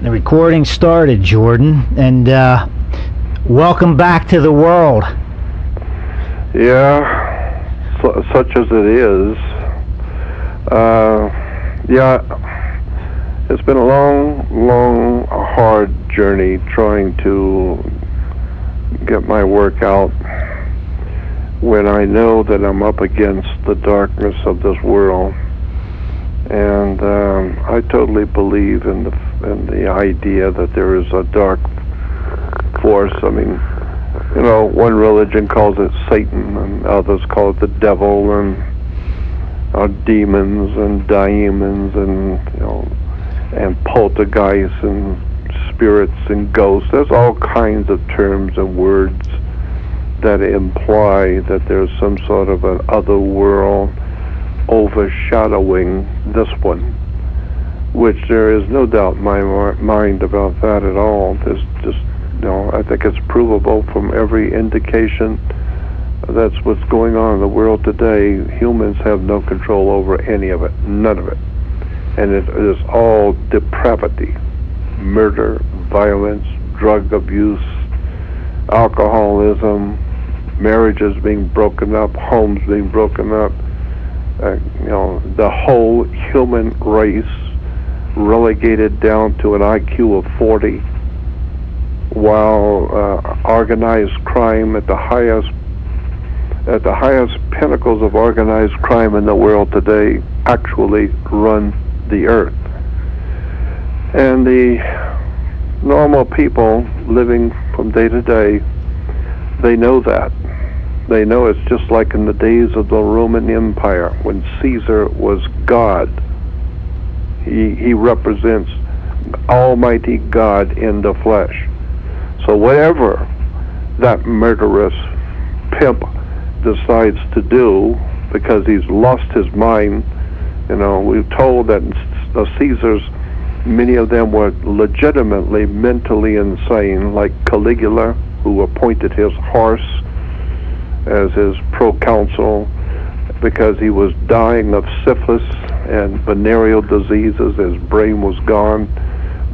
The recording started, Jordan, and welcome back to the world. Yeah, such as it is. It's been a long, hard journey trying to get my work out when I know that I'm up against the darkness of this world. And I totally believe in the idea that there is a dark force. I mean, you know, one religion calls it Satan, and others call it the devil, and demons and daemons, and and poltergeists and spirits and ghosts. There's all kinds of terms and words that imply that there's some sort of an other world overshadowing this one, which there is no doubt in my mind about that at all. There's just, I think it's provable from every indication. That's what's going on in the world today. Humans have no control over any of it, none of it. And it is all depravity, murder, violence, drug abuse, alcoholism, marriages being broken up, homes being broken up. The whole human race relegated down to an IQ of 40, while organized crime at the highest pinnacles of organized crime in the world today actually run the earth. And the normal people living from day to day, they know that. They know it's just like in the days of the Roman Empire when Caesar was God. He represents Almighty God in the flesh. So whatever that murderous pimp decides to do, because he's lost his mind, we're told that the Caesars, many of them were legitimately mentally insane, like Caligula, who appointed his horse as his proconsul because he was dying of syphilis and venereal diseases. His brain was gone,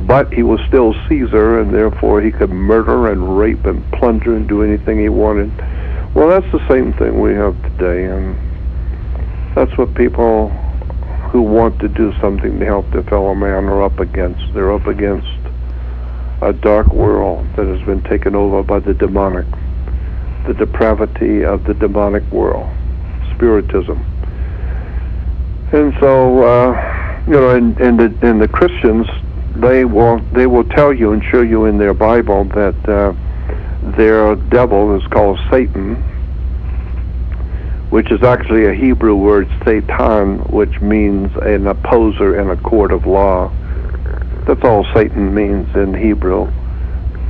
but he was still Caesar, and therefore he could murder and rape and plunder and do anything he wanted. Well, that's the same thing we have today, and that's what people who want to do something to help their fellow man are up against. They're up against a dark world that has been taken over by the demonic, the depravity of the demonic world, spiritism. And so, in the Christians, they will tell you and show you in their Bible that their devil is called Satan, which is actually a Hebrew word, Satan, which means an opposer in a court of law. That's all Satan means in Hebrew.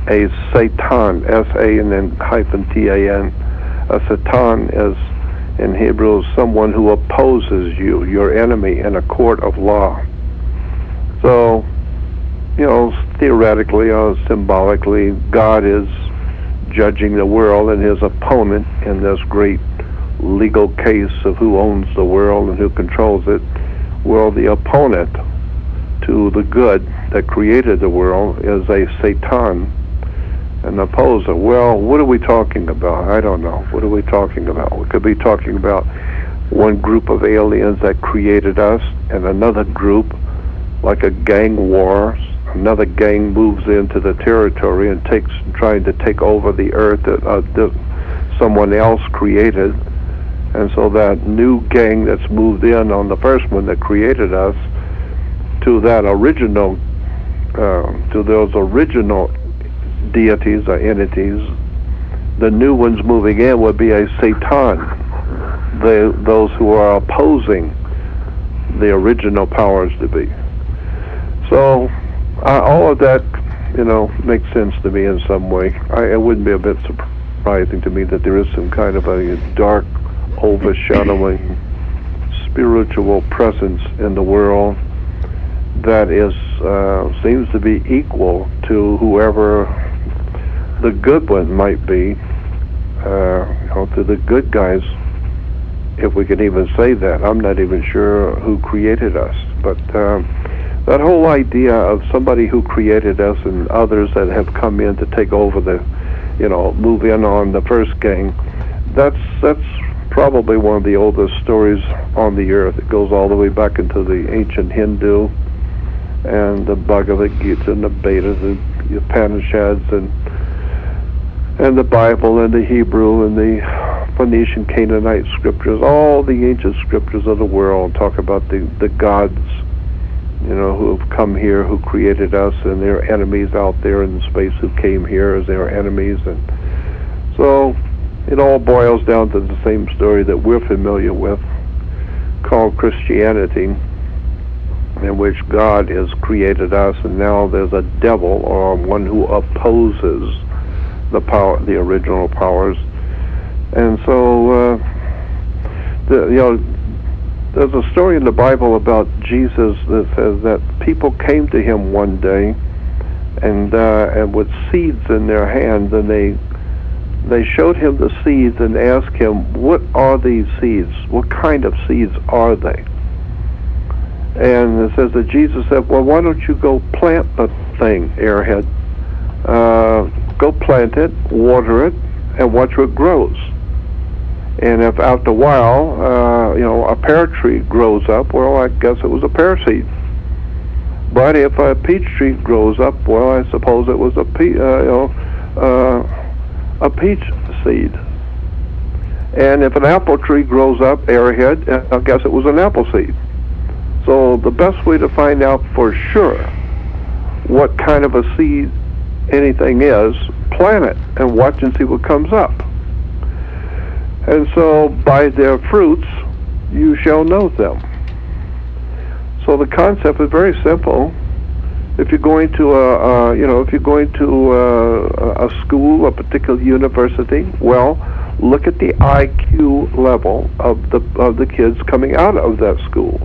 A Satan, S-A and then hyphen T-A-N. A Satan is, in Hebrew, someone who opposes you, your enemy, in a court of law. So, theoretically or symbolically, God is judging the world and his opponent in this great legal case of who owns the world and who controls it. Well, the opponent to the good that created the world is a Satan, an opposer. Well, what are we talking about? I don't know. What are we talking about? We could be talking about one group of aliens that created us, and another group, like a gang war, another gang moves into the territory and trying to take over the earth that someone else created. And so that new gang that's moved in on the first one that created us, to that original, to those original deities or entities, the new ones moving in would be a Satan, those who are opposing the original powers to be. So all of that, makes sense to me in some way. It wouldn't be a bit surprising to me that there is some kind of a dark, overshadowing spiritual presence in the world that is seems to be equal to whoever the good one might be, to the good guys, if we can even say that. I'm not even sure who created us, but That whole idea of somebody who created us and others that have come in to take over the, move in on the first gang, that's probably one of the oldest stories on the earth. It goes all the way back into the ancient Hindu and the Bhagavad Gita and the Vedas and the Upanishads and the Bible and the Hebrew and the Phoenician Canaanite scriptures. All the ancient scriptures of the world talk about the gods, who have come here, who created us, and their enemies out there in space who came here as their enemies. And so it all boils down to the same story that we're familiar with, called Christianity, in which God has created us, and now there's a devil, or one who opposes the power, the original powers. And so there's a story in the Bible about Jesus that says that people came to him one day and with seeds in their hands, and they showed him the seeds and asked him, "What are these seeds? What kind of seeds are they?" And it says that Jesus said, "Well, why don't you go plant the thing, airhead? Go plant it, water it, and watch what grows. And if after a while, a pear tree grows up, well, I guess it was a pear seed. But if a peach tree grows up, well, I suppose it was a peach seed. And if an apple tree grows up, airhead, I guess it was an apple seed." So the best way to find out for sure what kind of a seed anything is, plant it and watch and see what comes up. And so by their fruits you shall know them. So the concept is very simple. If you're going to a school, a particular university, well, look at the IQ level of the kids coming out of that school.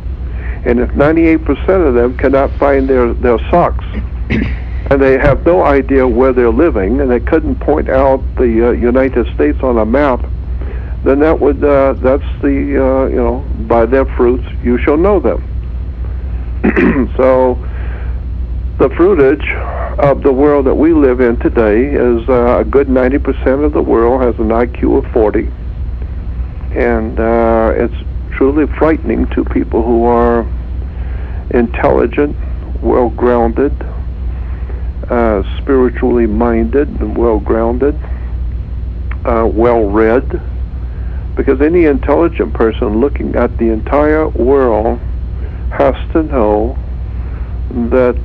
And if 98% of them cannot find their socks, and they have no idea where they're living, and they couldn't point out the United States on a map, then that's by their fruits you shall know them. So the fruitage of the world that we live in today is a good 90% of the world has an IQ of 40, and it's truly frightening to people who are intelligent, well-grounded, spiritually minded, and well-grounded, well-read. Because any intelligent person looking at the entire world has to know that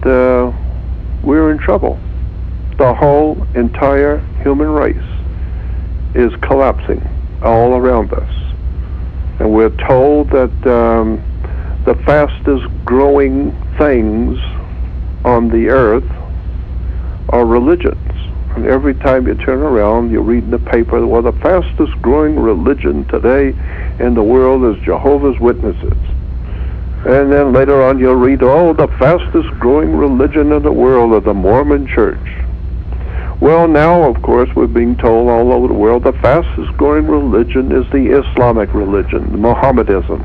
we're in trouble. The whole entire human race is collapsing all around us. And we're told that the fastest growing things on the earth are religions. And every time you turn around, you read in the paper, well, the fastest growing religion today in the world is Jehovah's Witnesses. And then later on you'll read, oh, the fastest growing religion in the world is the Mormon Church. Well, now, of course, we're being told all over the world the fastest growing religion is the Islamic religion, Mohammedanism.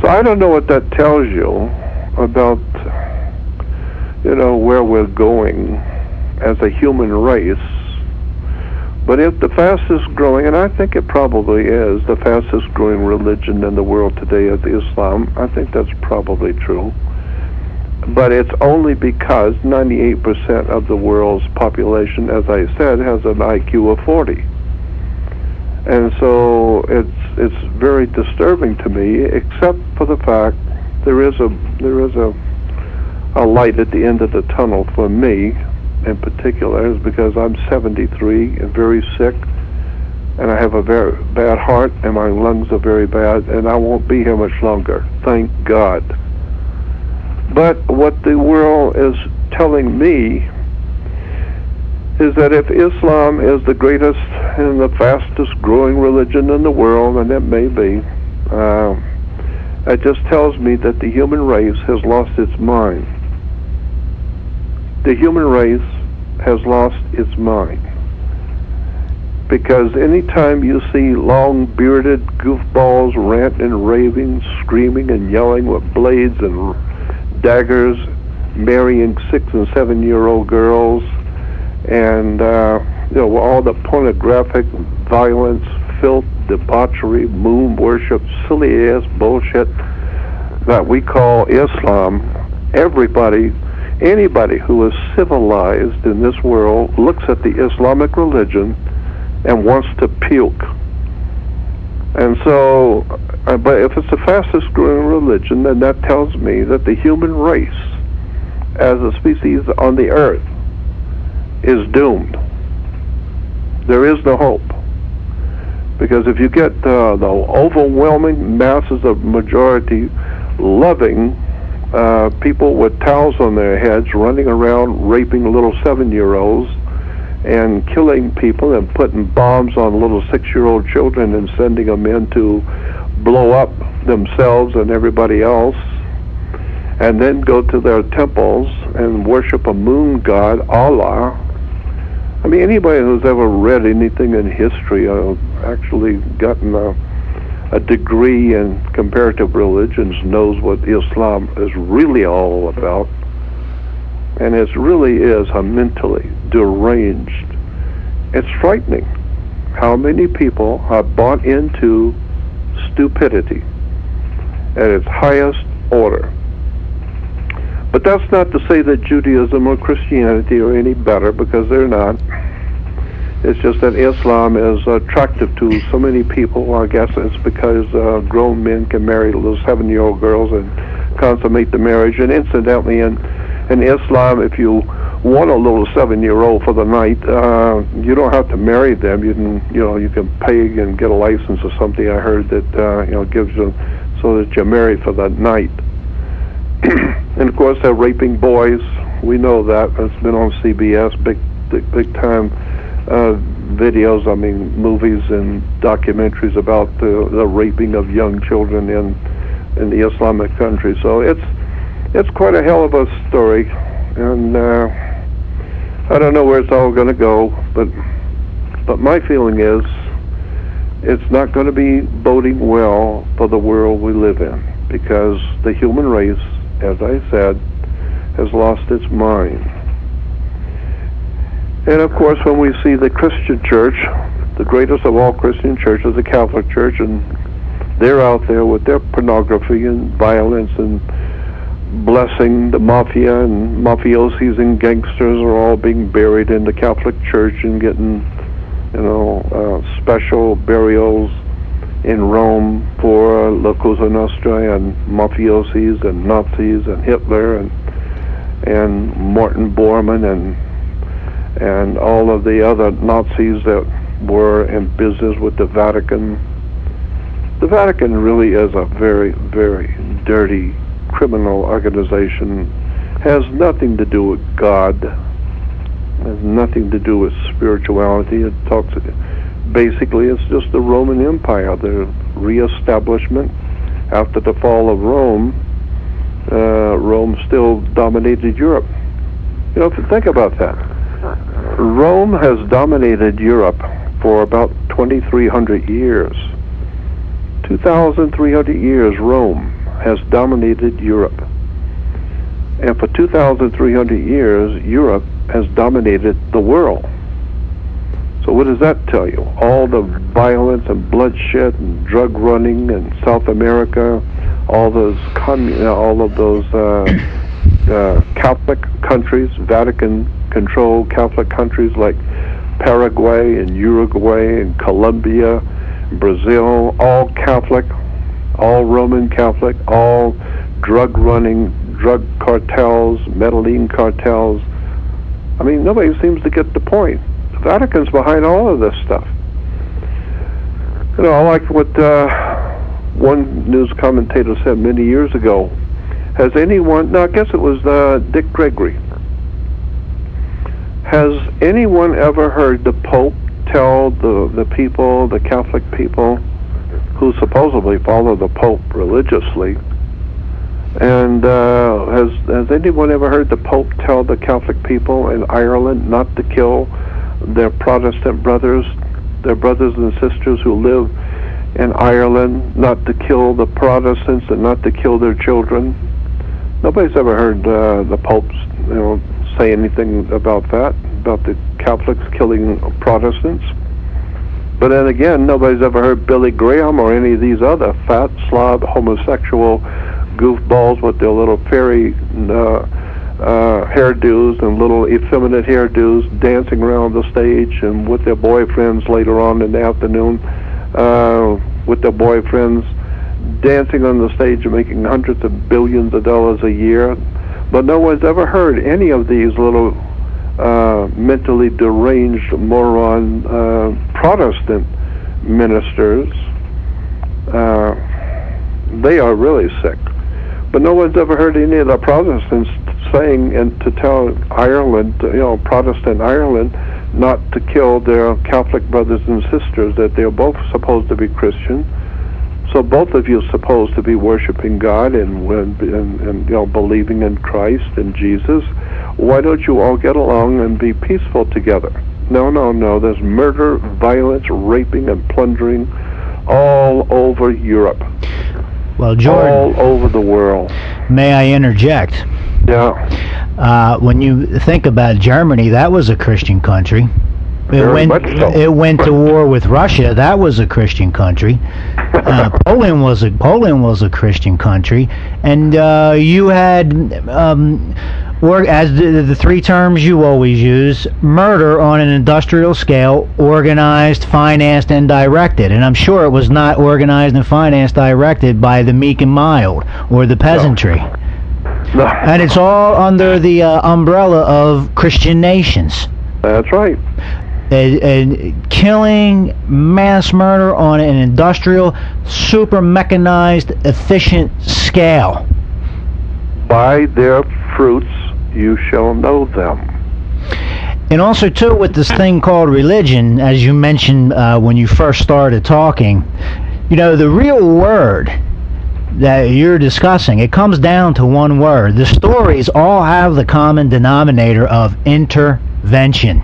So I don't know what that tells you about, where we're going as a human race. But if the fastest growing, and I think it probably is, the fastest growing religion in the world today is Islam, I think that's probably true. But it's only because 98% of the world's population, as I said, has an IQ of 40. And so it's very disturbing to me, except for the fact there is a light at the end of the tunnel for me in particular, is because I'm 73 and very sick, and I have a very bad heart, and my lungs are very bad, and I won't be here much longer, thank God. But what the world is telling me is that if Islam is the greatest and the fastest growing religion in the world, and it may be, it just tells me that the human race has lost its mind. The human race has lost its mind. Because anytime you see long-bearded goofballs ranting and raving, screaming and yelling with blades and daggers, marrying 6- and 7-year-old girls, and all the pornographic violence, filth, debauchery, moon worship, silly ass bullshit that we call Islam. Anybody who is civilized in this world looks at the Islamic religion and wants to puke. And so, but if it's the fastest growing religion, then that tells me that the human race, as a species on the earth, is doomed. There is no hope. Because if you get the overwhelming masses of majority loving people with towels on their heads running around raping little 7-year-olds and killing people and putting bombs on little 6-year-old children and sending them in to blow up themselves and everybody else, and then go to their temples and worship a moon god, Allah. I mean, anybody who's ever read anything in history, actually gotten a degree in comparative religions, knows what Islam is really all about. And it really is a mentally deranged. It's frightening how many people have bought into stupidity at its highest order. But that's not to say that Judaism or Christianity are any better, because they're not. It's just that Islam is attractive to so many people. I guess it's because grown men can marry little 7-year-old girls and consummate the marriage. And incidentally, in Islam, if you want a little 7-year-old for the night, you don't have to marry them. You can pay and get a license or something. I heard that gives you so that you're married for the night. And of course, they're raping boys. We know that. It's been on CBS, big time videos. I mean, movies and documentaries about the raping of young children in the Islamic countries. So it's quite a hell of a story, and I don't know where it's all going to go. But my feeling is it's not going to be boding well for the world we live in, because the human race, as I said, has lost its mind. And of course, when we see the Christian church, the greatest of all Christian churches, the Catholic Church, and they're out there with their pornography and violence and blessing the mafia, and mafiosis and gangsters are all being buried in the Catholic Church and getting, special burials in Rome for La Cosa Nostra and mafiosis and Nazis and Hitler and Morton Bormann and all of the other Nazis that were in business with the Vatican. The Vatican really is a very, very dirty criminal organization. Has nothing to do with God. Has nothing to do with spirituality. It talks. Basically, it's just the Roman Empire, the reestablishment after the fall of Rome. Rome still dominated Europe. Think about that. Rome has dominated Europe for about 2,300 years. 2,300 years Rome has dominated Europe. And for 2,300 years, Europe has dominated the world. So what does that tell you? All the violence and bloodshed and drug running in South America, all of those Catholic countries, Vatican-controlled Catholic countries like Paraguay and Uruguay and Colombia, Brazil, all Catholic, all Roman Catholic, all drug-running, drug cartels, Medellin cartels. I mean, nobody seems to get the point. The Vatican's behind all of this stuff. I like what one news commentator said many years ago. Has anyone, I guess it was Dick Gregory, has anyone ever heard the Pope tell the people, the Catholic people, who supposedly follow the Pope religiously, and has anyone ever heard the Pope tell the Catholic people in Ireland not to kill their Protestant brothers, their brothers and sisters who live in Ireland, not to kill the Protestants and not to kill their children? Nobody's ever heard the popes, say anything about that, about the Catholics killing Protestants. But then again, nobody's ever heard Billy Graham or any of these other fat, slob, homosexual goofballs with their little fairy hairdos and little effeminate hairdos dancing around the stage, and with their boyfriends later on in the afternoon, with their boyfriends dancing on the stage and making hundreds of billions of dollars a year. But no one's ever heard any of these little mentally deranged moron Protestant ministers. They are really sick. But no one's ever heard any of the Protestants saying and to tell Ireland, Protestant Ireland, not to kill their Catholic brothers and sisters, that they're both supposed to be Christian. So both of you are supposed to be worshiping God and believing in Christ and Jesus. Why don't you all get along and be peaceful together? No. There's murder, violence, raping, and plundering all over Europe. Well, Jord, all over the world. May I interject? Yeah. When you think about Germany, that was a Christian country. It went to war with Russia. That was a Christian country. Poland was a Christian country, and you had, as the three terms you always use, murder on an industrial scale, organized, financed, and directed. And I'm sure it was not organized and financed, directed by the meek and mild or the peasantry. No. And it's all under the umbrella of Christian nations. That's right. And killing, mass murder on an industrial, super mechanized, efficient scale. By their fruits you shall know them. And also, too, with this thing called religion, as you mentioned when you first started talking, the real word that you're discussing, it comes down to one word. The stories all have the common denominator of intervention.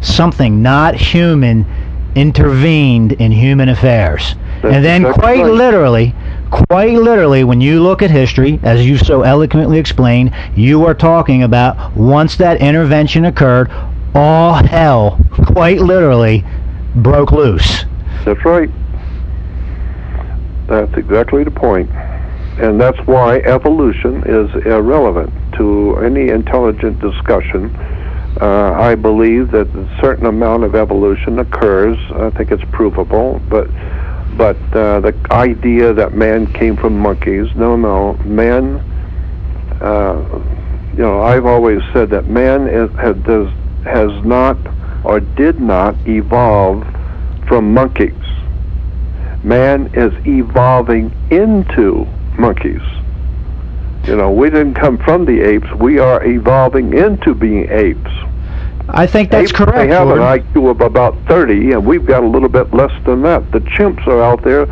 Something not human intervened in human affairs. And then quite literally, when you look at history, as you so eloquently explained, you are talking about once that intervention occurred, all hell, quite literally, broke loose. That's right. That's exactly the point. And that's why evolution is irrelevant to any intelligent discussion. I believe that a certain amount of evolution occurs. I think it's provable, but the idea that man came from monkeys, no, man. I've always said that man has not or did not evolve from monkeys. Man is evolving into monkeys. We didn't come from the apes. We are evolving into being apes. I think that's correct. They have Jordan. an IQ of about 30, and we've got a little bit less than that. The chimps are out there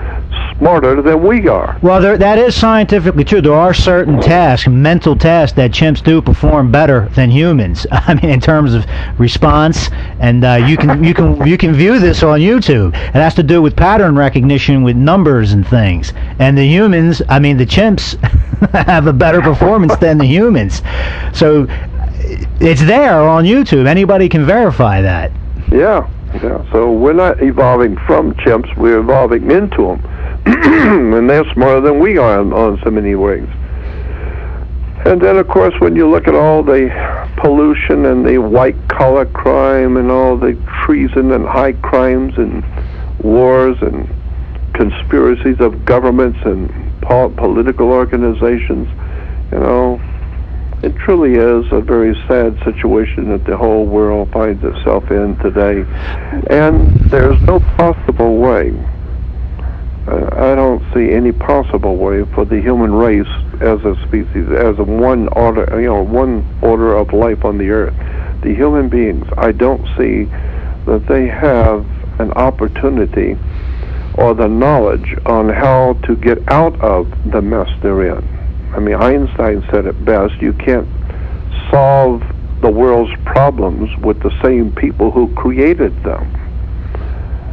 smarter than we are. Well, that is scientifically true. There are certain tasks, mental tasks, that chimps do perform better than humans. I mean, in terms of response, and you can view this on YouTube. It has to do with pattern recognition with numbers and things. And the chimps have a better performance than the humans. So it's there on YouTube. Anybody can verify that. Yeah. So we're not evolving from chimps. We're evolving into them. And they're smarter than we are on so many ways. And then, of course, when you look at all the pollution and the white-collar crime and all the treason and high crimes and wars and conspiracies of governments and political organizations, it truly is a very sad situation that the whole world finds itself in today. And there's no possible way, I don't see any possible way for the human race as a species, as one order of life on the earth. The human beings, I don't see that they have an opportunity or the knowledge on how to get out of the mess they're in. I mean, Einstein said it best, you can't solve the world's problems with the same people who created them.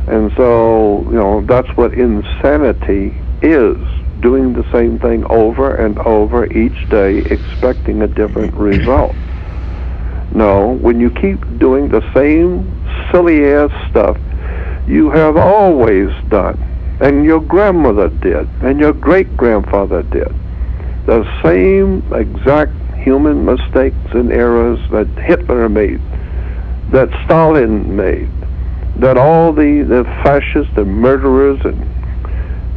And so, that's what insanity is, doing the same thing over and over each day, expecting a different result. No, when you keep doing the same silly-ass stuff you have always done, and your grandmother did, and your great-grandfather did, the same exact human mistakes and errors that Hitler made, that Stalin made, that all the fascists and murderers and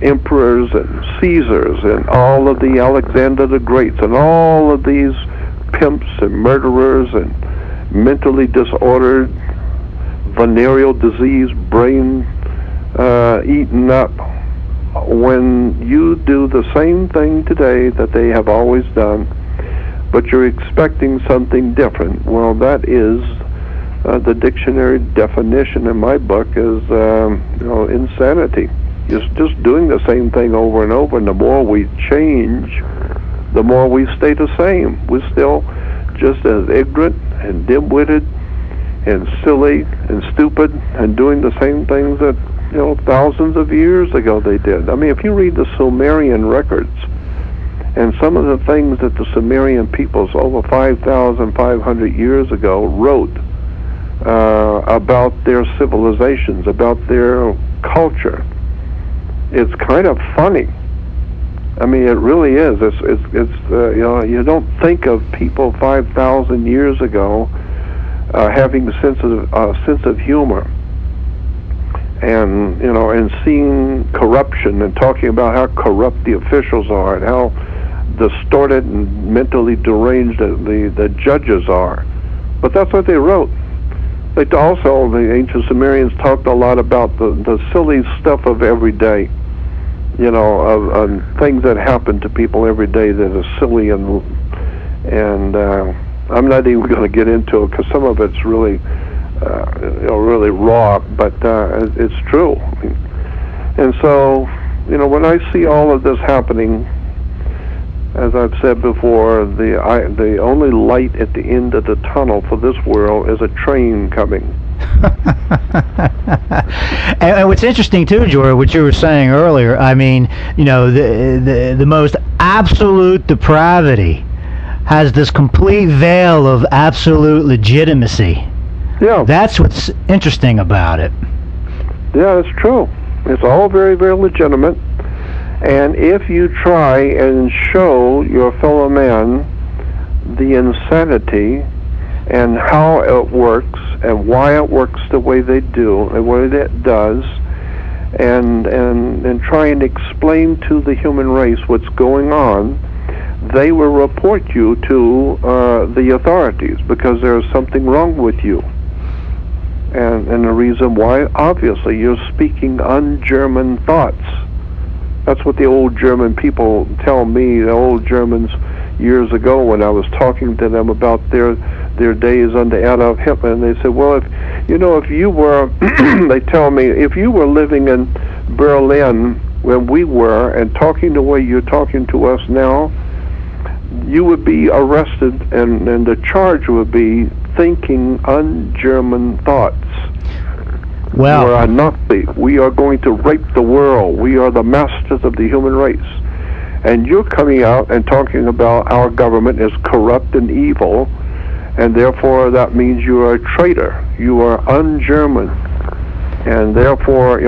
emperors and Caesars and all of the Alexander the Greats and all of these pimps and murderers and mentally disordered, venereal disease, brain eaten up. When you do the same thing today that they have always done, but you're expecting something different, well, that is the dictionary definition in my book is insanity. Just doing the same thing over and over, and the more we change, the more we stay the same. We're still just as ignorant and dim-witted and silly and stupid and doing the same things that thousands of years ago they did. I mean, if you read the Sumerian records and some of the things that the Sumerian peoples over 5,500 years ago wrote about their civilizations, about their culture, it's kind of funny. I mean, it really is. It's you don't think of people 5,000 years ago having a sense of humor, and seeing corruption and talking about how corrupt the officials are and how distorted and mentally deranged the judges are. But that's what they wrote. The ancient Sumerians talked a lot about the silly stuff of every day, of things that happen to people every day that are silly, and I'm not even going to get into it because some of it's really, really raw, but it's true. And so, when I see all of this happening, as I've said before, the only light at the end of the tunnel for this world is a train coming. And what's interesting too, Jord, what you were saying earlier, I mean, the most absolute depravity has this complete veil of absolute legitimacy. Yeah. That's what's interesting about it. Yeah, it's true. It's all very, very legitimate. And if you try and show your fellow man the insanity and how it works and why it works the way they do and what it does, and try and explain to the human race what's going on, they will report you to the authorities because there's something wrong with you. And the reason why, obviously, you're speaking un-German thoughts. That's what the old German people tell me, the old Germans years ago when I was talking to them about their days under Adolf Hitler. And they said, well, if you were, they tell me, if you were living in Berlin when we were and talking the way you're talking to us now, you would be arrested and the charge would be thinking un-German thoughts. Well, we are a Nazi. We are going to rape the world. We are the masters of the human race. And you're coming out and talking about our government is corrupt and evil, and therefore that means you are a traitor. You are un-German. And therefore,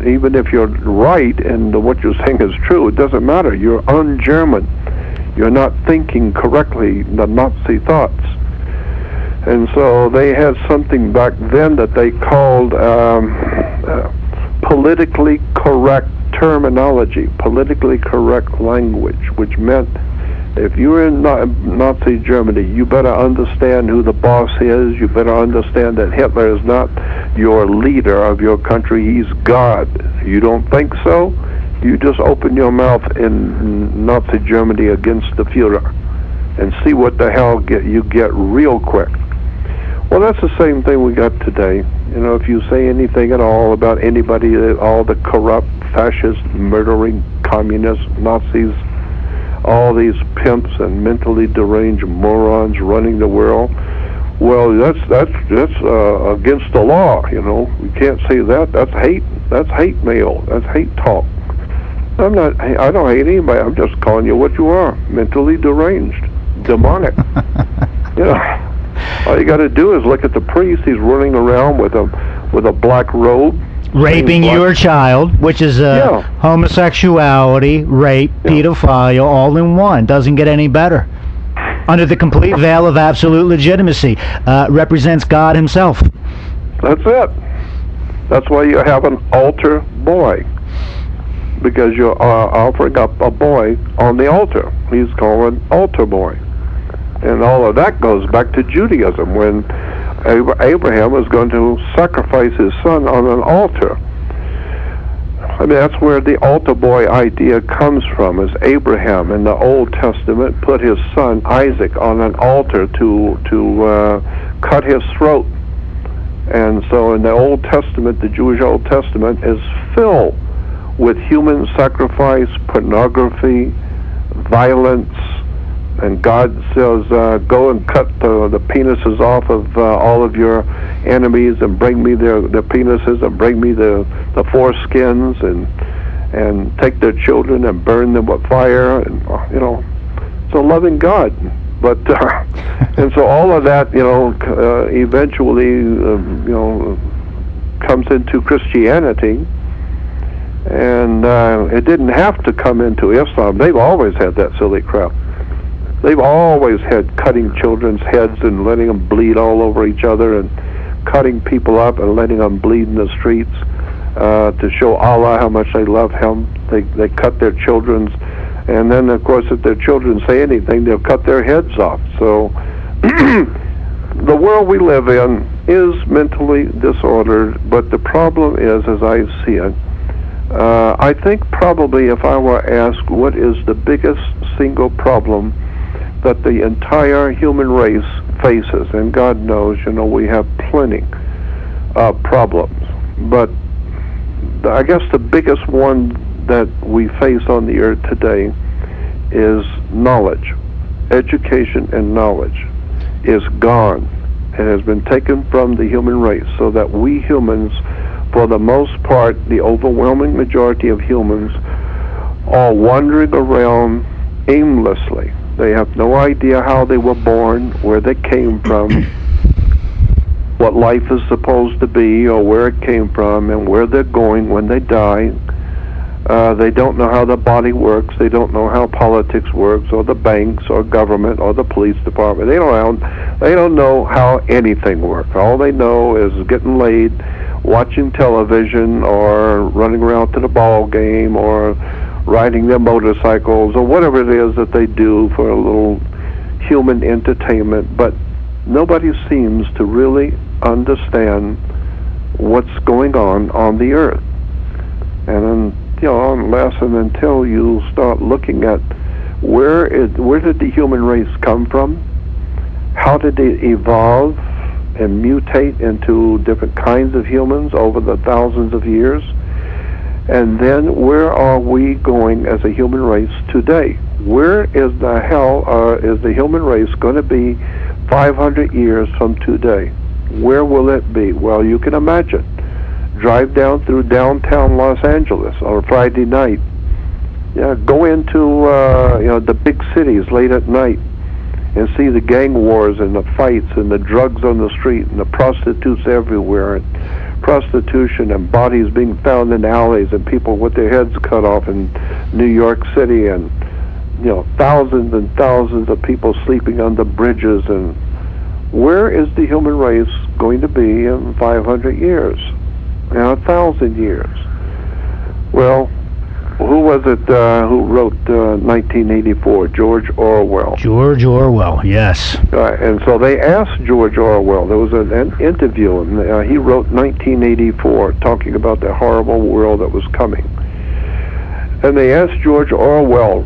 even if you're right and what you're saying is true, it doesn't matter. You're un-German. You're not thinking correctly the Nazi thoughts. And so they had something back then that they called politically correct terminology, politically correct language, which meant if you're in Nazi Germany, you better understand who the boss is. You better understand that Hitler is not your leader of your country. He's God. You don't think so? You just open your mouth in Nazi Germany against the Führer and see what the hell you get real quick. Well, that's the same thing we got today. If you say anything at all about anybody, all the corrupt, fascist, murdering, communists, Nazis, all these pimps and mentally deranged morons running the world, well, that's against the law. We can't say that. That's hate. That's hate mail. That's hate talk. I don't hate anybody. I'm just calling you what you are: mentally deranged, demonic. You know, all you got to do is look at the priest. He's running around with a black robe, raping your child, which is homosexuality, rape, pedophilia, all in one. Doesn't get any better. Under the complete veil of absolute legitimacy, represents God himself. That's it. That's why you have an altar boy, because you're offering up a boy on the altar. He's called an altar boy. And all of that goes back to Judaism, when Abraham was going to sacrifice his son on an altar. I mean, that's where the altar boy idea comes from, is Abraham in the Old Testament put his son Isaac on an altar to cut his throat. And so in the Old Testament, the Jewish Old Testament is filled with human sacrifice, pornography, violence, and God says, go and cut the penises off of all of your enemies, and bring me their penises, and bring me the foreskins, and take their children and burn them with fire. And you know, it's a loving God. But and so all of that, you know, eventually, you know, comes into Christianity. And it didn't have to come into Islam. They've always had that silly crap. They've always had cutting children's heads and letting them bleed all over each other, and cutting people up and letting them bleed in the streets to show Allah how much they love Him. They cut their children's, and then of course if their children say anything, they'll cut their heads off. So the world we live in is mentally disordered, but the problem is, as I see it, I think probably if I were asked what is the biggest single problem that the entire human race faces, and God knows, you know, we have plenty of problems, but I guess the biggest one that we face on the earth today is knowledge. Education and knowledge is gone. It has been taken from the human race, so that we humans, for the most part, the overwhelming majority of humans, are wandering around aimlessly. They have no idea how they were born, where they came from, what life is supposed to be, or where it came from, and where they're going when they die. They don't know how the body works. They don't know how politics works, or the banks, or government, or the police department. They don't know how anything works. All they know is getting laid, watching television, or running around to the ball game, or riding their motorcycles, or whatever it is that they do for a little human entertainment. But nobody seems to really understand what's going on the earth. And then, you know, unless and until you start looking at where did the human race come from, how did it evolve and mutate into different kinds of humans over the thousands of years, and then where are we going as a human race today? Where is the hell is the human race going to be 500 years from today? Where will it be? Well, you can imagine. Drive down through downtown Los Angeles on a Friday night. Yeah, go into you know, the big cities late at night and see the gang wars and the fights and the drugs on the street and the prostitutes everywhere, and prostitution and bodies being found in alleys and people with their heads cut off in New York City, and you know, thousands and thousands of people sleeping on the bridges. And where is the human race going to be in 500 years? Now, 1,000 years. Well, who was it who wrote 1984? George Orwell. George Orwell, yes. And so they asked George Orwell. There was an interview, and he wrote 1984, talking about the horrible world that was coming. And they asked George Orwell,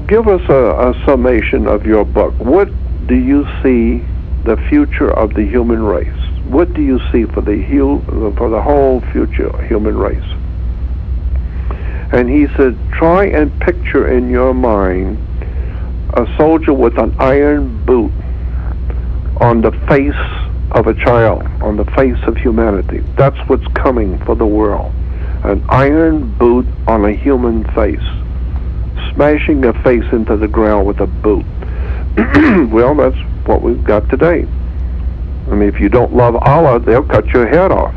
give us a summation of your book. What do you see the future of the human race? What do you see for the whole future human race? And he said, try and picture in your mind a soldier with an iron boot on the face of a child, on the face of humanity. That's what's coming for the world. an iron boot on a human face, smashing a face into the ground with a boot. Well, that's what we've got today. I mean, if you don't love Allah, they'll cut your head off,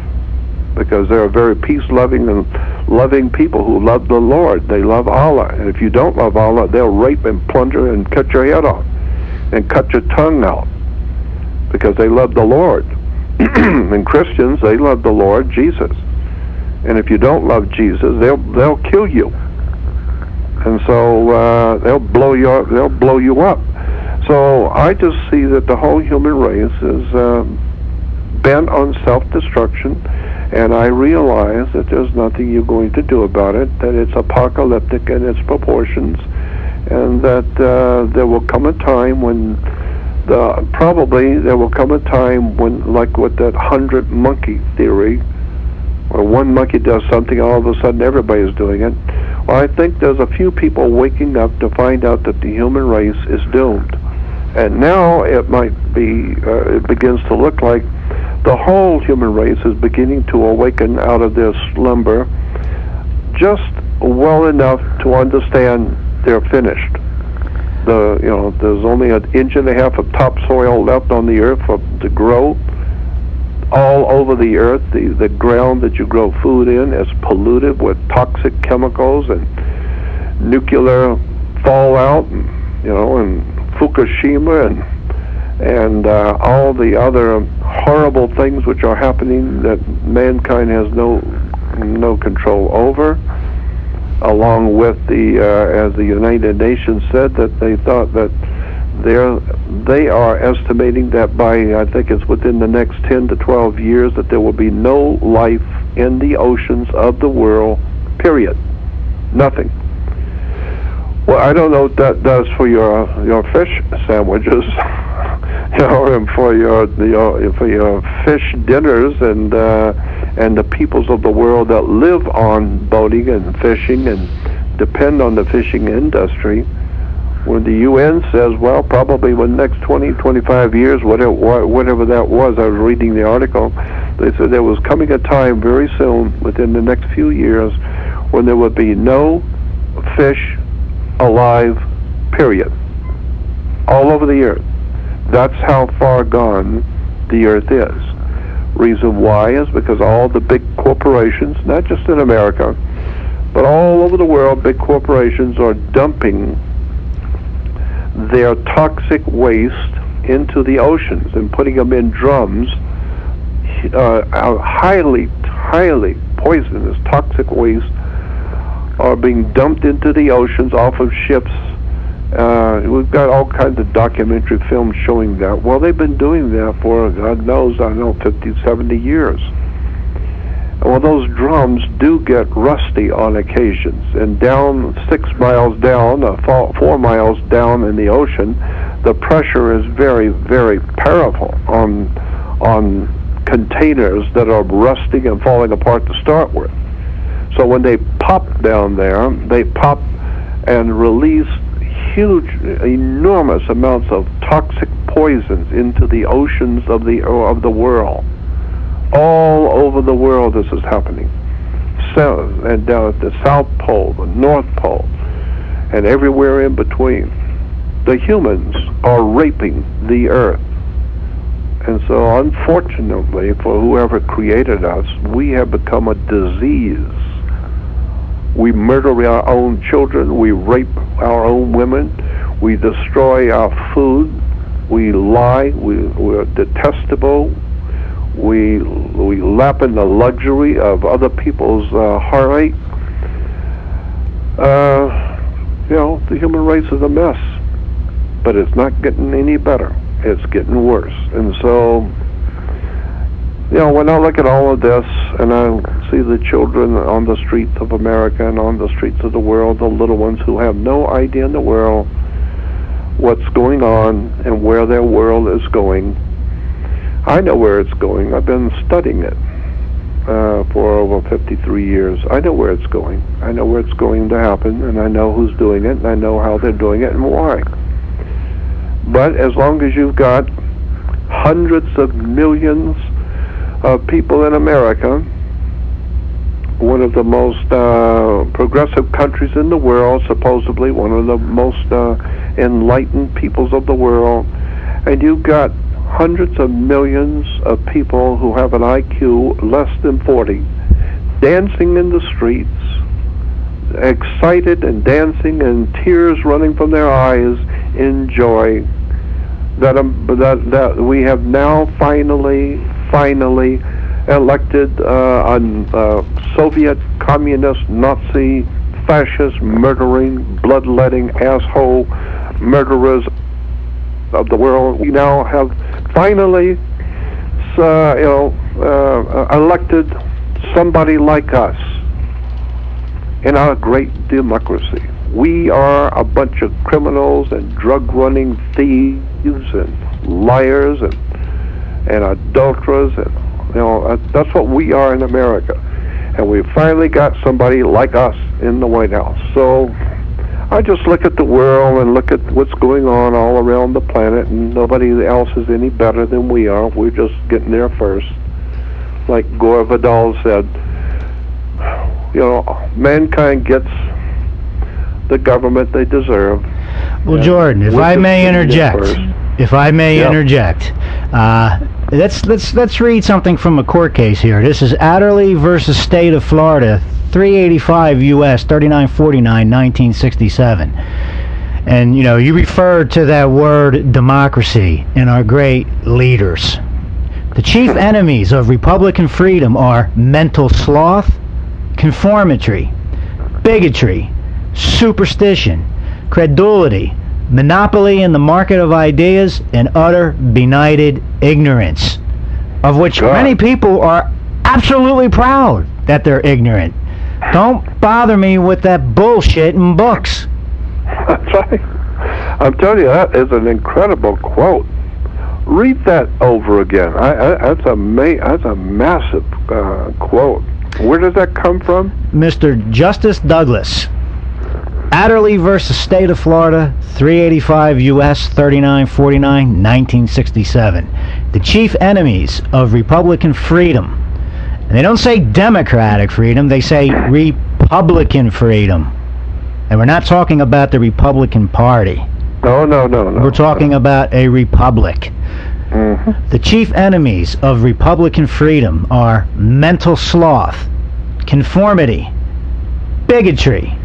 because they're very peace-loving and loving people who love the Lord. They love Allah. And if you don't love Allah, they'll rape and plunder and cut your head off and cut your tongue out, because they love the Lord. And Christians, they love the Lord Jesus. And if you don't love Jesus, they'll kill you. And so they'll blow you up. So I just see that the whole human race is bent on self-destruction, and I realize that there's nothing you're going to do about it, that it's apocalyptic in its proportions, and that there will come a time when probably there will come a time when, like with that 100 monkey theory, where one monkey does something, all of a sudden everybody's doing it. Well, I think there's a few people waking up to find out that the human race is doomed. And now it might be, it begins to look like the whole human race is beginning to awaken out of their slumber just well enough to understand they're finished. There's only an inch and a half of topsoil left on the earth to grow. All over the earth, the ground that you grow food in is polluted with toxic chemicals and nuclear fallout, and Fukushima and all the other horrible things which are happening that mankind has no control over. Along with as the United Nations said, that they thought that they are estimating that by, I think it's within the next 10 to 12 years, that there will be no life in the oceans of the world, period. Nothing. Well, I don't know what that does for your fish sandwiches, and for your fish dinners, and the peoples of the world that live on boating and fishing and depend on the fishing industry. When the UN says, well, probably within the next 20, 25 years, whatever that was, I was reading the article, they said there was coming a time very soon, within the next few years, when there would be no fish alive, period, all over the earth. That's how far gone the earth is. Reason why is because all the big corporations, not just in America, but all over the world, big corporations are dumping their toxic waste into the oceans and putting them in drums, highly poisonous toxic waste are being dumped into the oceans off of ships. We've got all kinds of documentary films showing that. Well, they've been doing that for, God knows, 50, 70 years. Well, those drums do get rusty on occasions, and down 6 miles down, 4 miles down in the ocean, the pressure is very, very powerful on containers that are rusting and falling apart to start with. So when they pop down there, they pop and release huge, enormous amounts of toxic poisons into the oceans of the world. All over the world this is happening. And down at the South Pole, the North Pole, and everywhere in between. The humans are raping the earth. And so unfortunately for whoever created us, we have become a disease. We murder our own children, we rape our own women, we destroy our food, we lie, we're detestable, we lap in the luxury of other people's heartache. The human race is a mess, but it's not getting any better. It's getting worse. And so, when I look at all of this, and I see the children on the streets of America and on the streets of the world, the little ones who have no idea in the world what's going on and where their world is going. I know where it's going. I've been studying it for over 53 years. I know where it's going. I know where it's going to happen, and I know who's doing it, and I know how they're doing it and why. But as long as you've got hundreds of millions of people in America one of the most progressive countries in the world, supposedly one of the most enlightened peoples of the world, and you've got hundreds of millions of people who have an IQ less than 40, dancing in the streets, excited and dancing and tears running from their eyes in joy that we have now finally elected a Soviet communist Nazi fascist murdering bloodletting asshole murderers of the world. We now have finally elected somebody like us in our great democracy. We are a bunch of criminals and drug-running thieves and liars and adulterers, and that's what we are in America. And we finally got somebody like us in the White House. So I just look at the world and look at what's going on all around the planet, and nobody else is any better than we are. We're just getting there first. Like Gore Vidal said, mankind gets the government they deserve. Well, Jordan, if I may interject, let's read something from a court case here. This is Adderley versus State of Florida, 385 U.S. 3949, 1967. And you referred to that word democracy in our great leaders. The chief enemies of Republican freedom are mental sloth, conformity, bigotry, superstition, credulity, monopoly in the market of ideas, and utter benighted ignorance, of which many people are absolutely proud that they're ignorant. Don't bother me with that bullshit in books. That's right. I'm telling you, that is an incredible quote. Read that over again. That's a massive quote. Where does that come from? Mr. Justice Douglas. Adderley versus State of Florida, 385 U.S. 3949, 1967. The chief enemies of Republican freedom. And they don't say democratic freedom, they say Republican freedom. And we're not talking about the Republican Party. No. We're talking about a republic. Mm-hmm. The chief enemies of Republican freedom are mental sloth, conformity, bigotry,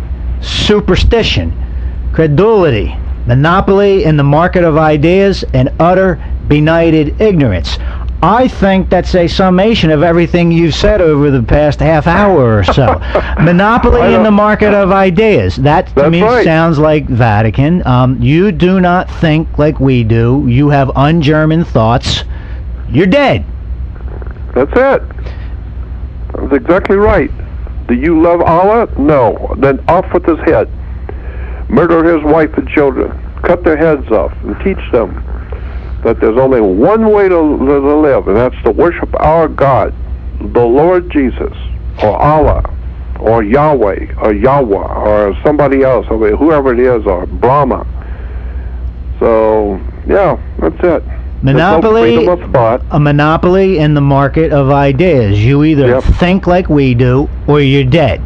superstition, credulity, monopoly in the market of ideas, and utter benighted ignorance. I think that's a summation of everything you've said over the past half hour or so. Monopoly in the market of ideas. That, to me, sounds like Vatican. You do not think like we do. You have un-German thoughts. You're dead. That's it. That's exactly right. Do you love Allah? No. Then off with his head. Murder his wife and children. Cut their heads off and teach them that there's only one way to live, and that's to worship our God, the Lord Jesus, or Allah, or Yahweh, or Yahweh, or somebody else, or whoever it is, or Brahma. So, yeah, that's it. Monopoly, no freedom of thought. A monopoly in the market of ideas. You either think like we do, or you're dead.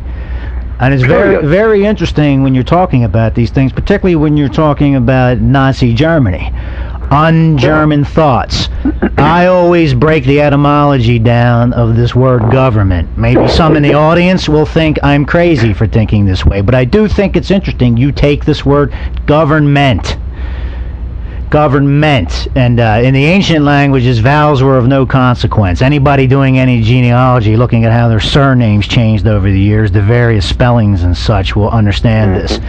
And it's very interesting when you're talking about these things, particularly when you're talking about Nazi Germany. Un-German thoughts. I always break the etymology down of this word government. Maybe some in the audience will think I'm crazy for thinking this way, but I do think it's interesting. You take this word government. And in the ancient languages, vowels were of no consequence. Anybody doing any genealogy, looking at how their surnames changed over the years, the various spellings and such, will understand this.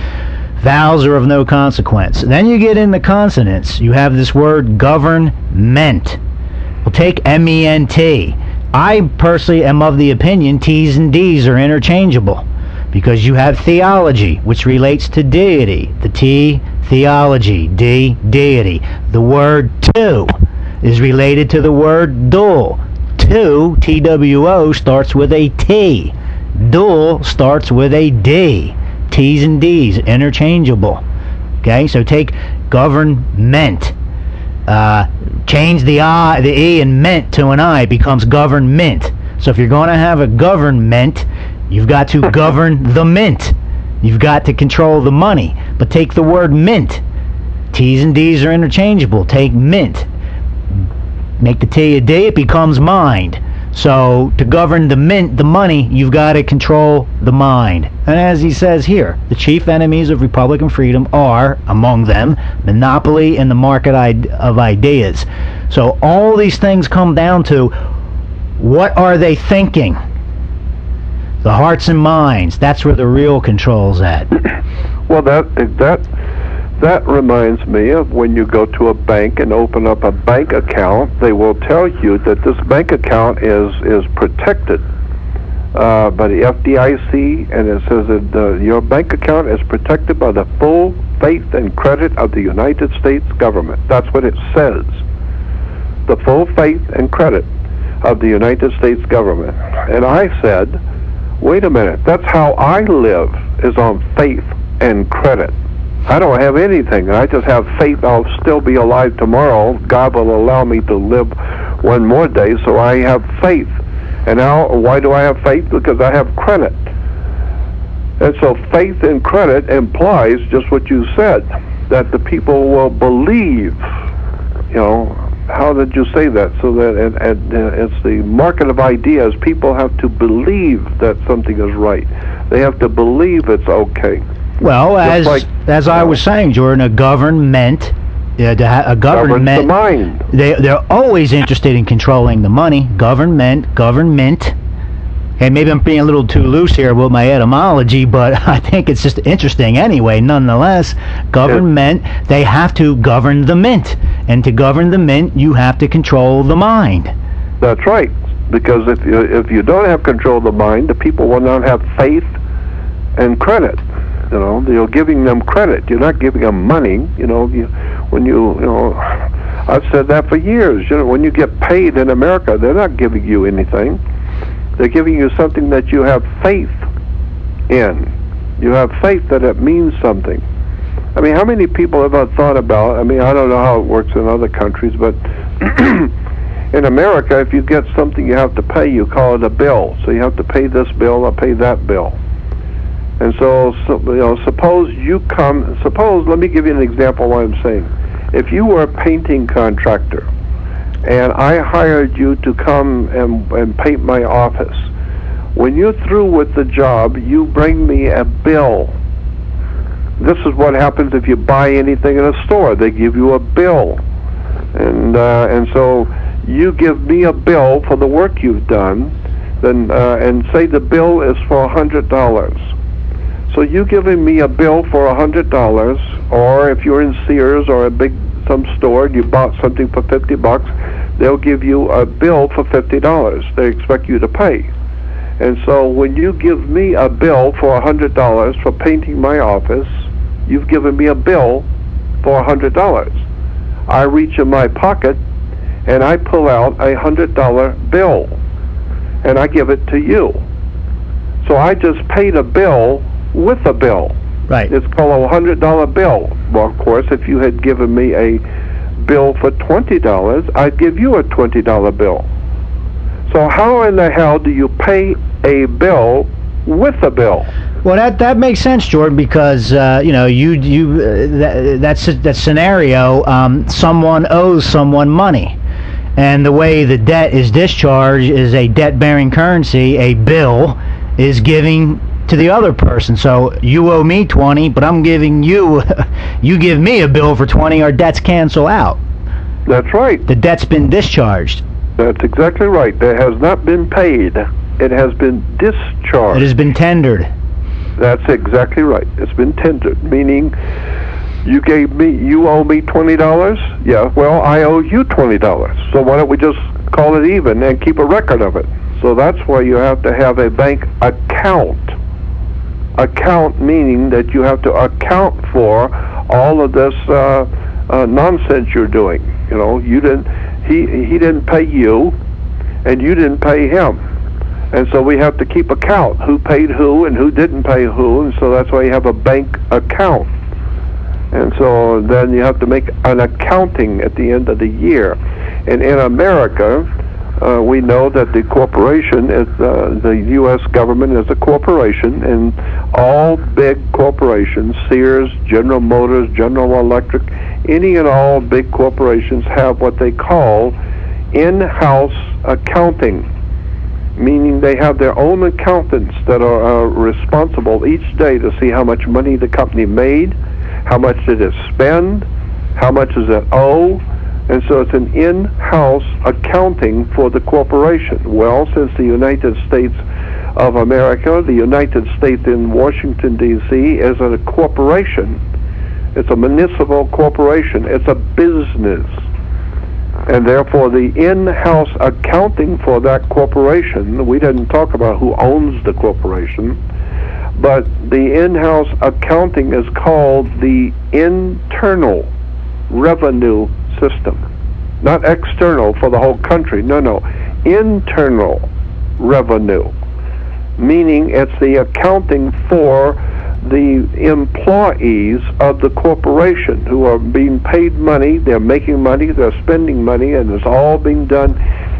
Vowels are of no consequence. Then you get into consonants. You have this word government. We'll take M-E-N-T. I personally am of the opinion T's and D's are interchangeable, because you have theology, which relates to deity. The T, theology, D, deity. The word to is related to the word dual. To, T-W-O, starts with a T. Dual starts with a D. T's and D's, interchangeable. Okay, so take government. Change the I, the E and ment to an I, becomes government. So if you're going to have a government, You've got to govern the mint. You've got to control the money. But take the word mint. T's and D's are interchangeable. Take mint. Make the T a D, it becomes mind. So to govern the mint, the money, you've got to control the mind. And as he says here, the chief enemies of Republican freedom are, among them, monopoly and the market of ideas. So all these things come down to, what are they thinking? The hearts and minds. That's where the real control's at. Well, that reminds me of when you go to a bank and open up a bank account. They will tell you that this bank account is protected by the FDIC, and it says that your bank account is protected by the full faith and credit of the United States government. That's what it says. The full faith and credit of the United States government. And I said, wait a minute, that's how I live, is on faith and credit. I don't have anything. I just have faith I'll still be alive tomorrow. God will allow me to live one more day, so I have faith. And now, why do I have faith? Because I have credit. And so faith and credit implies just what you said, that the people will believe. You know, how did you say that? So that it's the market of ideas. People have to believe that something is right. They have to believe it's okay. Well, as I was saying, Jordan, a government, a government, the mind. They're always interested in controlling the money. Government, and maybe I'm being a little too loose here with my etymology, but I think it's just interesting anyway. Nonetheless, government, they have to govern the mint, and to govern the mint, you have to control the mind. That's right, because if you don't have control of the mind, the people will not have faith and credit. You know, you're giving them credit. You're not giving them money. You know, I've said that for years. You know, when you get paid in America, they're not giving you anything. They're giving you something that you have faith in. You have faith that it means something. I mean, how many people have thought about, I mean, I don't know how it works in other countries, but in America, if you get something you have to pay, you call it a bill. So you have to pay this bill or pay that bill. And so suppose let me give you an example of what I'm saying. If you were a painting contractor, and I hired you to come and paint my office, when you're through with the job, you bring me a bill. This is what happens if you buy anything in a store. They give you a bill. And so you give me a bill for the work you've done, then and say the bill is for $100. So you giving me a bill for $100, or if you're in Sears or some store and you bought something for $50, they'll give you a bill for $50. They expect you to pay. And so when you give me a bill for $100 for painting my office, you've given me a bill for $100. I reach in my pocket and I pull out a $100 bill and I give it to you. So I just paid a bill with a bill. Right. It's called a $100 bill. Well, of course, if you had given me a bill for $20, I'd give you a $20 bill. So how in the hell do you pay a bill with a bill? Well, that makes sense, Jordan, because that scenario, someone owes someone money, and the way the debt is discharged is a debt-bearing currency. A bill is giving to the other person. So you owe me 20, but I'm giving you, you give me a bill for 20, our debts cancel out. That's right. The debt's been discharged. That's exactly right. It has not been paid. It has been discharged. It has been tendered. That's exactly right. It's been tendered, meaning you owe me $20? Yeah, well, I owe you $20. So why don't we just call it even and keep a record of it? So that's why you have to have a bank account. Account meaning that you have to account for all of this nonsense you're doing. You know, he didn't pay you, and you didn't pay him. And so we have to keep account who paid who and who didn't pay who, and so that's why you have a bank account. And so then you have to make an accounting at the end of the year. And in America, We know that the corporation is the U.S. government is a corporation, and all big corporations, Sears, General Motors, General Electric, any and all big corporations have what they call in-house accounting, meaning they have their own accountants that are responsible each day to see how much money the company made, how much did it spend, how much does it owe. And so it's an in-house accounting for the corporation. Well, since the United States of America, the United States in Washington, D.C., is a corporation. It's a municipal corporation. It's a business. And therefore, the in-house accounting for that corporation, we didn't talk about who owns the corporation, but the in-house accounting is called the internal revenue system. Not external for the whole country. No. Internal revenue. Meaning it's the accounting for the employees of the corporation who are being paid money, they're making money, they're spending money, and it's all being done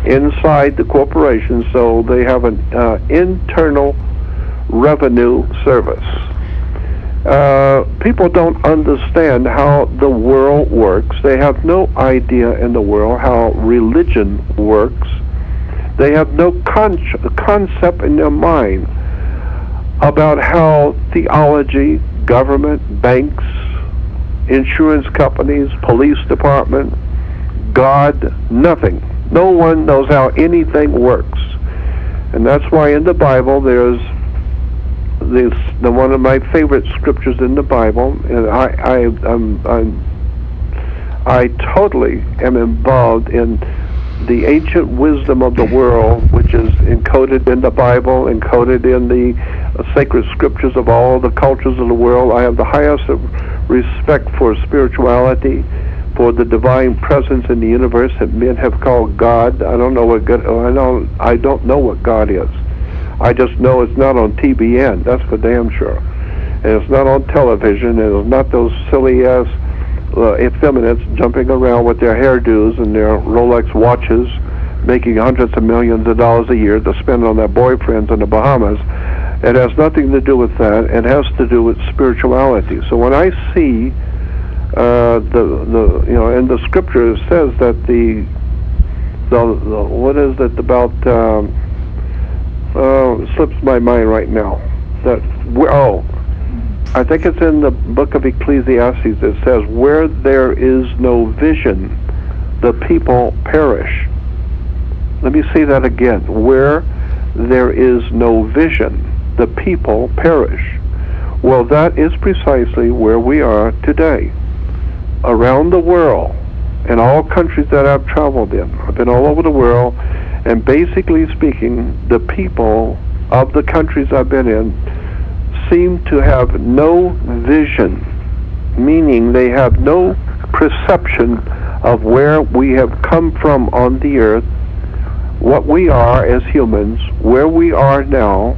inside the corporation, so they have an internal revenue service. People don't understand how the world works. They have no idea in the world how religion works. They have no concept in their mind about how theology, government, banks, insurance companies, police department, God, nothing. No one knows how anything works. And that's why in the Bible there's the one of my favorite scriptures in the Bible, and I totally am involved in the ancient wisdom of the world, which is encoded in the Bible, encoded in the sacred scriptures of all the cultures of the world. I have the highest respect for spirituality, for the divine presence in the universe that men have called God. I don't know what God is. I just know it's not on TBN. That's for damn sure. And it's not on television. And it's not those silly-ass effeminates jumping around with their hairdos and their Rolex watches, making hundreds of millions of dollars a year to spend on their boyfriends in the Bahamas. It has nothing to do with that. It has to do with spirituality. So when I see in the scripture it says that the what is it about? Slips my mind right now. I think it's in the book of Ecclesiastes. It says, where there is no vision, the people perish. Let me say that again. Where there is no vision, the people perish. Well, that is precisely where we are today. Around the world, in all countries that I've traveled in. I've been all over the world, and basically speaking, the people of the countries I've been in seem to have no vision, meaning they have no perception of where we have come from on the earth, what we are as humans, where we are now,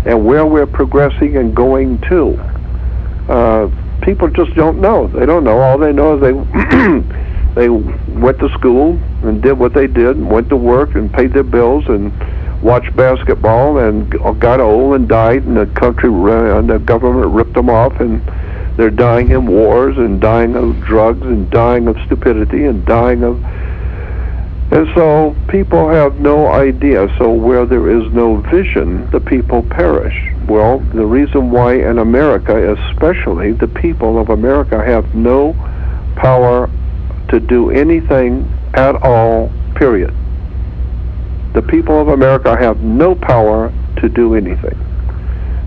and where we're progressing and going to. People just don't know. They don't know. All they know is they went to school and did what they did, and went to work and paid their bills and watched basketball and got old and died, and the government ripped them off, and they're dying in wars and dying of drugs and dying of stupidity and dying of... And so people have no idea. So where there is no vision, the people perish. Well, the reason why in America, especially, the people of America have no power to do anything at all, period. The people of America have no power to do anything.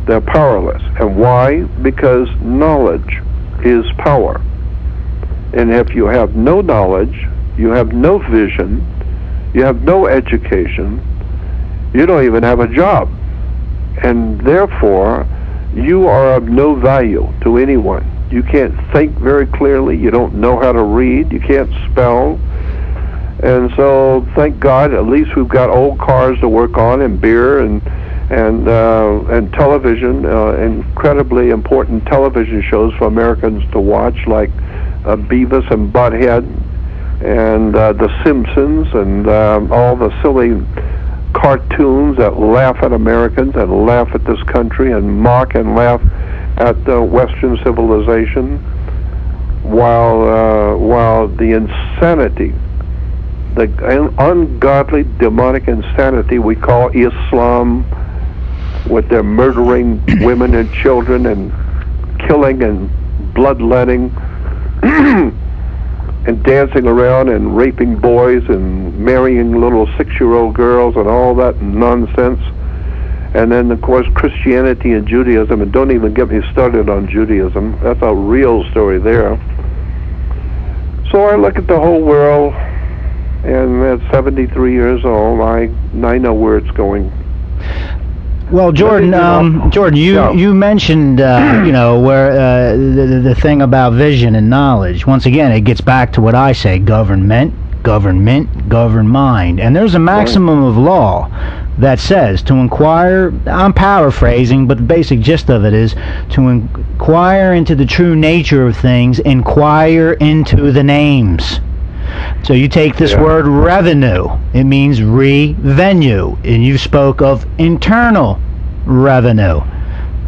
They're powerless. And why? Because knowledge is power. And if you have no knowledge, you have no vision, you have no education, you don't even have a job. And therefore, you are of no value to anyone. You can't think very clearly, you don't know how to read, you can't spell. And so, thank God, at least we've got old cars to work on, and beer, and television, incredibly important television shows for Americans to watch, like Beavis and Butthead, and The Simpsons, and all the silly cartoons that laugh at Americans and laugh at this country and mock and laugh at Western civilization, while the insanity, the ungodly, demonic insanity we call Islam, with their murdering women and children and killing and bloodletting and dancing around and raping boys and marrying little 6-year-old girls and all that nonsense. And then, of course, Christianity and Judaism, and don't even get me started on Judaism. That's a real story there. So I look at the whole world, and at 73 years old, I know where it's going. Well, Jordan, you mentioned, where the thing about vision and knowledge. Once again, it gets back to what I say: government, govern mind. And there's a maximum of law that says to inquire. I'm paraphrasing, but the basic gist of it is to inquire into the true nature of things. Inquire into the names. So you take this word revenue, it means revenue, and you spoke of internal revenue.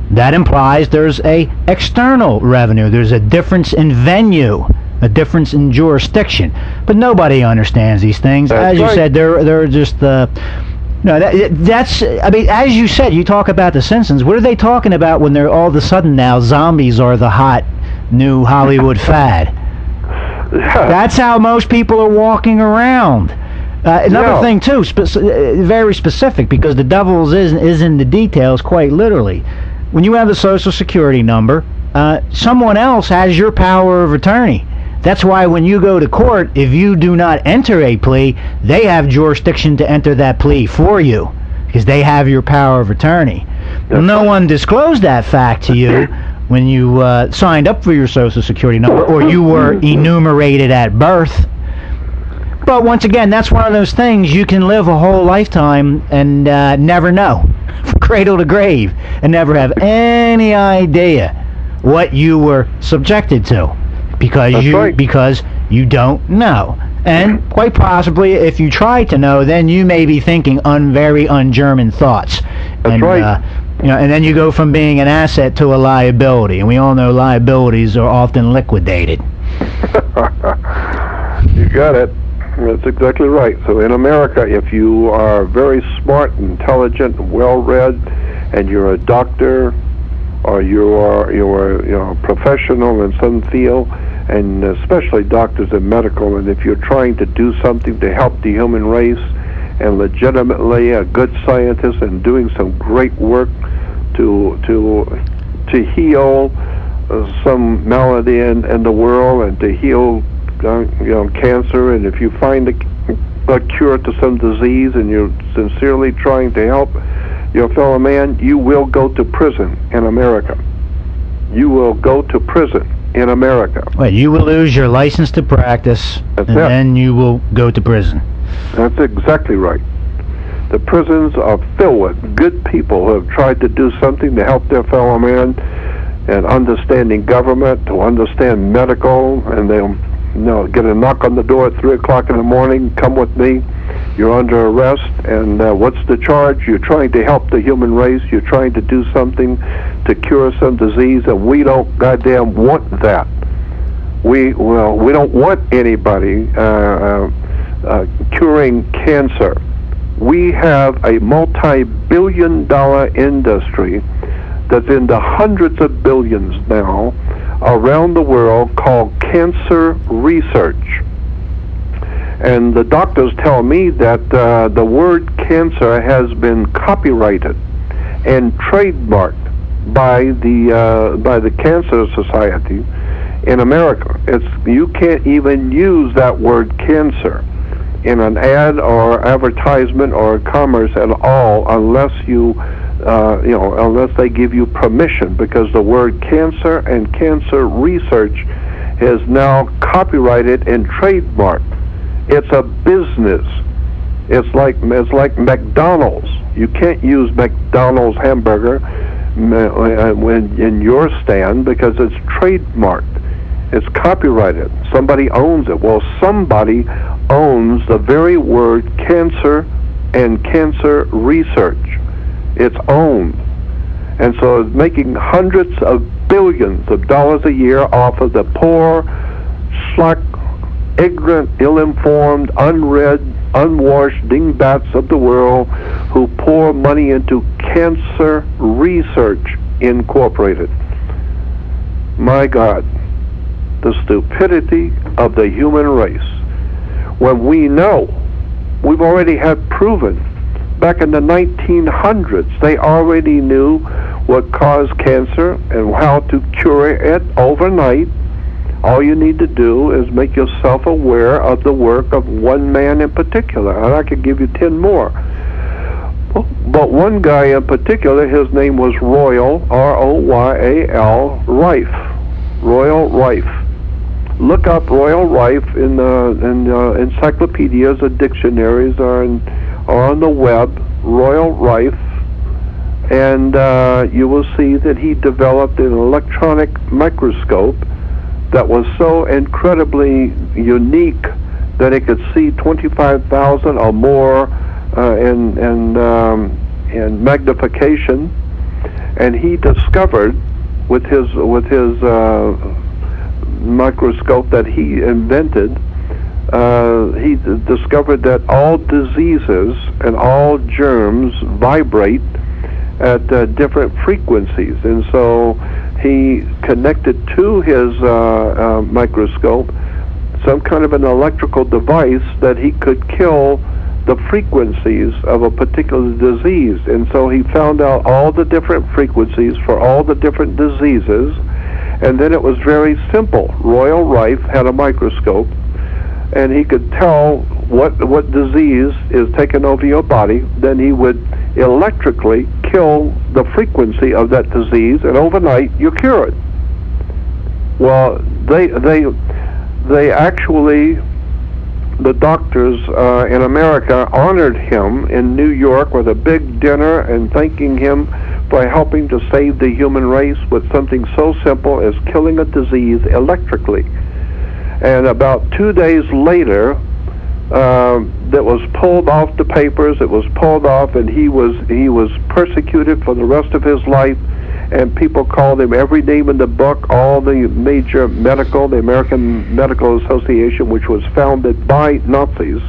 That implies there's a external revenue. There's a difference in venue, a difference in jurisdiction. But nobody understands these things. As you said, they're just that's. I mean, as you said, you talk about the Simpsons. What are they talking about when they're all of a sudden now zombies are the hot new Hollywood fad? That's how most people are walking around. Another thing too, very specific, because the devil is in the details, quite literally. When you have a Social Security number, someone else has your power of attorney. That's why when you go to court, if you do not enter a plea, they have jurisdiction to enter that plea for you, because they have your power of attorney. Well, no one disclosed that fact to you when you signed up for your Social Security number, or you were enumerated at birth. But once again, that's one of those things you can live a whole lifetime and never know, from cradle to grave, and never have any idea what you were subjected to, because you don't know. And quite possibly, if you try to know, then you may be thinking very un-German thoughts. That's right. And then you go from being an asset to a liability, and we all know liabilities are often liquidated. You got it. That's exactly right. So in America, if you are very smart, intelligent, well-read, and you're a doctor, or you're a professional in some field, and especially doctors in medical, and if you're trying to do something to help the human race, and legitimately a good scientist and doing some great work to heal some malady in the world, and to heal cancer, and if you find a cure to some disease and you're sincerely trying to help your fellow man, you will go to prison in America. You will go to prison in America. Well, you will lose your license to practice, then you will go to prison. That's exactly right. The prisons are filled with good people who have tried to do something to help their fellow man, and understanding government, to understand medical, and they'll get a knock on the door at 3 o'clock in the morning, come with me, you're under arrest, and what's the charge? You're trying to help the human race, you're trying to do something to cure some disease, and we don't goddamn want that. We don't want anybody curing cancer. We have a multi-billion-dollar industry that's in the hundreds of billions now around the world called cancer research. And the doctors tell me that the word cancer has been copyrighted and trademarked by the Cancer Society in America. You can't even use that word cancer in an ad or advertisement or commerce at all unless unless they give you permission, because the word cancer and cancer research is now copyrighted and trademarked. It's a business. It's like McDonald's. You can't use McDonald's hamburger when in your stand because it's trademarked. It's copyrighted. Somebody owns it. Well, somebody owns the very word cancer and cancer research. It's owned. And so it's making hundreds of billions of dollars a year off of the poor, slack, ignorant, ill-informed, unread, unwashed dingbats of the world who pour money into Cancer Research Incorporated. My God, the stupidity of the human race. When we know, we've already had proven, back in the 1900s, they already knew what caused cancer and how to cure it overnight. All you need to do is make yourself aware of the work of one man in particular, and I could give you 10 more. But one guy in particular, his name was Royal, R-O-Y-A-L, Rife. Royal Rife. Look up Royal Rife in encyclopedias or dictionaries or on the web, Royal Rife, and you will see that he developed an electronic microscope that was so incredibly unique that it could see 25,000 or more in magnification, and he discovered with his microscope that he invented, he discovered that all diseases and all germs vibrate at different frequencies, and so he connected to his microscope some kind of an electrical device that he could kill the frequencies of a particular disease. And so he found out all the different frequencies for all the different diseases, and then it was very simple. Royal Rife had a microscope, and he could tell what disease is taking over your body. Then he would electrically kill the frequency of that disease, and overnight you're cured. Well, they actually, the doctors in America honored him in New York with a big dinner and thanking him for helping to save the human race with something so simple as killing a disease electrically. And about 2 days later, that was pulled off the papers. It was pulled off, and he was persecuted for the rest of his life. And people called him every name in the book. All the major medical, the American Medical Association, which was founded by Nazis,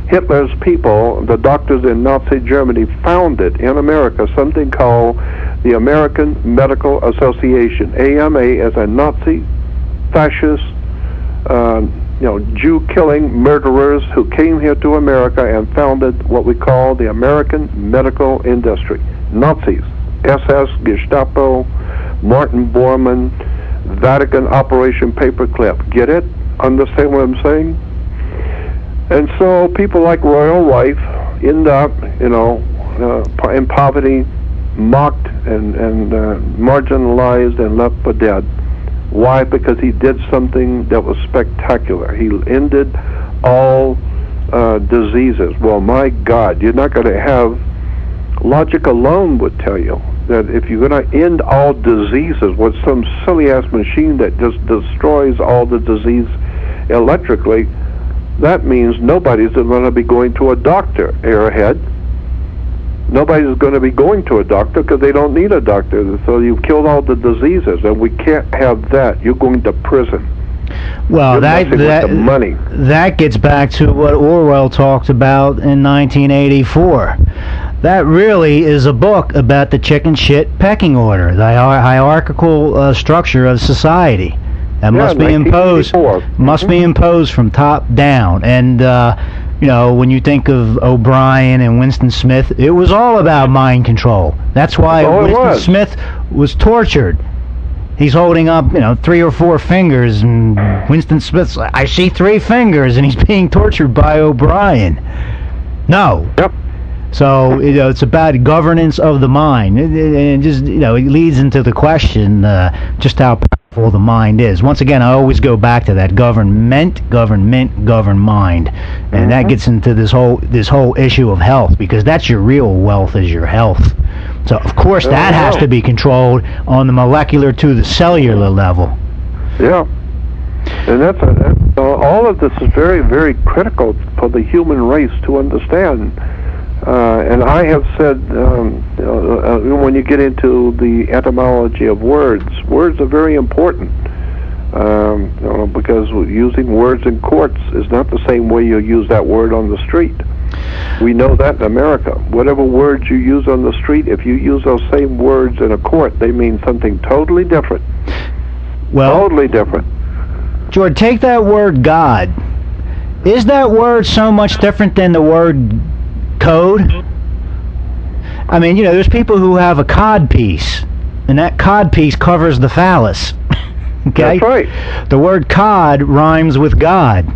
Hitler's people, the doctors in Nazi Germany, founded in America something called the American Medical Association. AMA as a Nazi, fascist, Jew-killing murderers who came here to America and founded what we call the American medical industry. Nazis, SS, Gestapo, Martin Bormann, Vatican Operation Paperclip. Get it? Understand what I'm saying? And so people like Royal Rife end up, in poverty, mocked and marginalized and left for dead. Why? Because he did something that was spectacular. He ended all diseases. Well, my God, you're not going to have... Logic alone would tell you that if you're going to end all diseases with some silly-ass machine that just destroys all the disease electrically, that means nobody's going to be going to a doctor, airhead. Nobody's going to be going to a doctor because they don't need a doctor. So you've killed all the diseases, and we can't have that. You're going to prison. Well, that gets back to what Orwell talked about in 1984. That really is a book about the chicken shit pecking order, the hierarchical structure of society that must be imposed from top down. And when you think of O'Brien and Winston Smith, it was all about mind control. That's why Winston Smith was tortured. He's holding up, 3 or 4 fingers, and Winston Smith's like, I see 3 fingers, and he's being tortured by O'Brien. No. Yep. So, it's about governance of the mind. And just, it leads into the question just how powerful the mind is. Once again, I always go back to that government, govern mind. And that gets into this whole issue of health, because that's your real wealth, is your health. So, of course, that has to be controlled on the molecular to the cellular level. Yeah. And all of this is very, very critical for the human race to understand. And I have said, when you get into the etymology of words are very important. Because using words in courts is not the same way you use that word on the street. We know that in America. Whatever words you use on the street, if you use those same words in a court, they mean something totally different. Well, totally different. Jord, take that word God. Is that word so much different than the word code? I mean, there's people who have a cod piece, and that cod piece covers the phallus. Okay? That's right. The word cod rhymes with God.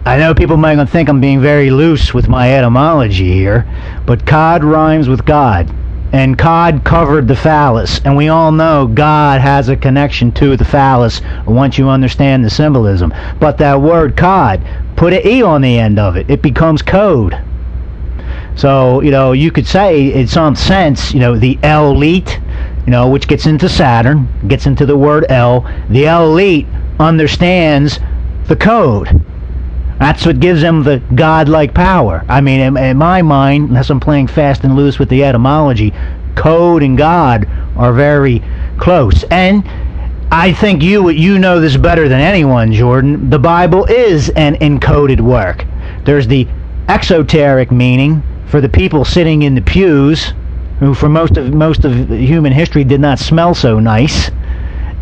I know people might think I'm being very loose with my etymology here, but cod rhymes with God. And cod covered the phallus. And we all know God has a connection to the phallus once you understand the symbolism. But that word cod, put an E on the end of it. It becomes code. So, you could say, in some sense, the elite, which gets into Saturn, gets into the word L. The elite understands the code. That's what gives them the godlike power. I mean, in my mind, unless I'm playing fast and loose with the etymology, code and God are very close. And I think you know this better than anyone, Jordan. The Bible is an encoded work. There's the exoteric meaning for the people sitting in the pews, who for most of human history did not smell so nice.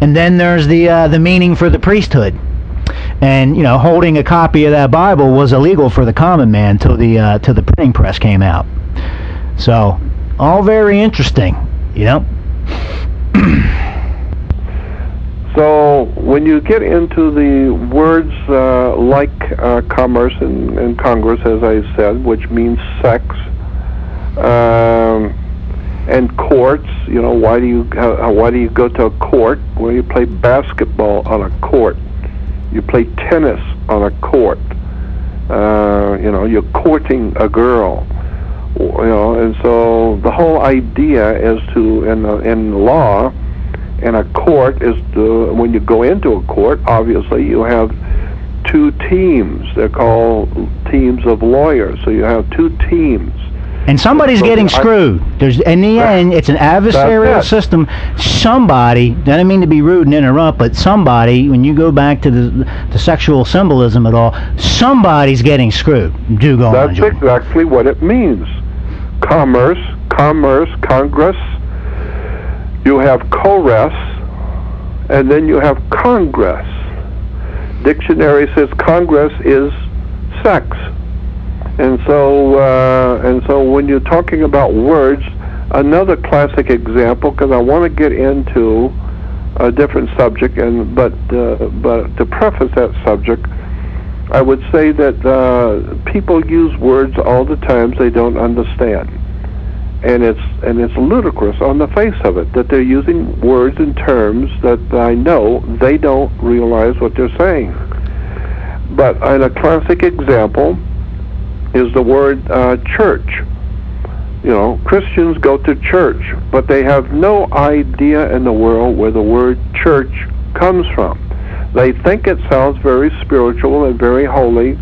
And then there's the meaning for the priesthood. And holding a copy of that Bible was illegal for the common man till the printing press came out. So, all very interesting, So when you get into the words like commerce and Congress, as I said, which means sex, and courts, why do you go to a court? Well, you play basketball on a court. You play tennis on a court. You're courting a girl. And so the whole idea is to, in law, in a court, is to, when you go into a court, obviously you have two teams. They're called teams of lawyers. So you have two teams. And somebody's getting screwed. In the end, it's an adversarial system. Somebody, I don't mean to be rude and interrupt, but somebody, when you go back to the sexual symbolism at all, somebody's getting screwed. Do go on, Jordan. That's exactly what it means. Commerce, Congress. You have chorus, and then you have Congress. Dictionary says Congress is sex. And so when you're talking about words, another classic example, because I want to get into a different subject, but to preface that subject, I would say that people use words all the time they don't understand, and it's ludicrous on the face of it that they're using words and terms that I know they don't realize what they're saying. But in a classic example is the word church. Christians go to church, but they have no idea in the world where the word church comes from. They think it sounds very spiritual and very holy,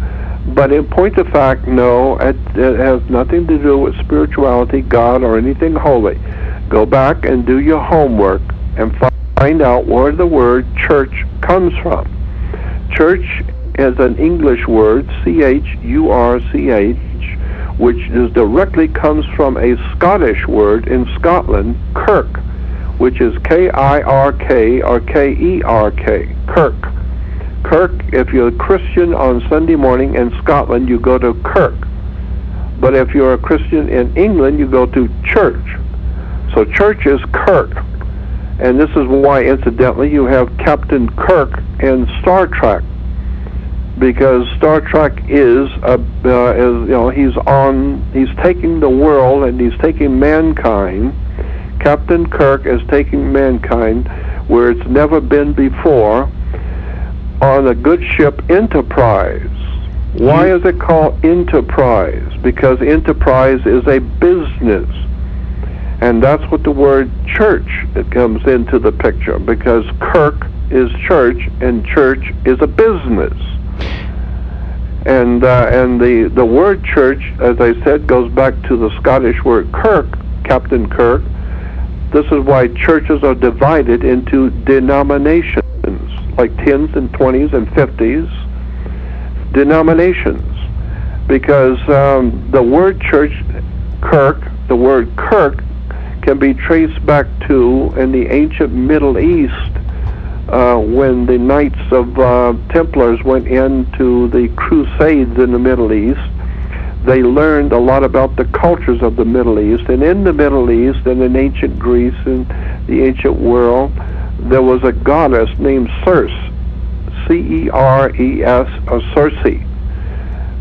but in point of fact, no, it has nothing to do with spirituality, God, or anything holy. Go back and do your homework and find out where the word church comes from. Church is an English word, C-H-U-R-C-H, which directly comes from a Scottish word in Scotland, kirk, which is K-I-R-K or K-E-R-K, kirk. Kirk, if you're a Christian on Sunday morning in Scotland, you go to kirk. But if you're a Christian in England, you go to church. So church is kirk. And this is why, incidentally, you have Captain Kirk in Star Trek. Because Star Trek is he's taking the world and he's taking mankind. Captain Kirk is taking mankind where it's never been before on a good ship, Enterprise. Why is it called Enterprise? Because enterprise is a business. And that's what the word church, it comes into the picture, because Kirk is church, and church is a business. And the word church, as I said, goes back to the Scottish word kirk, Captain Kirk. This is why churches are divided into denominations, like 10s and 20s and 50s, denominations. Because the word church, kirk, the word kirk, can be traced back to, in the ancient Middle East, when the Knights of Templars went into the Crusades in the Middle East. They learned a lot about the cultures of the Middle East. And in the Middle East and in ancient Greece and the ancient world, there was a goddess named Circe, C-E-R-E-S, or Circe.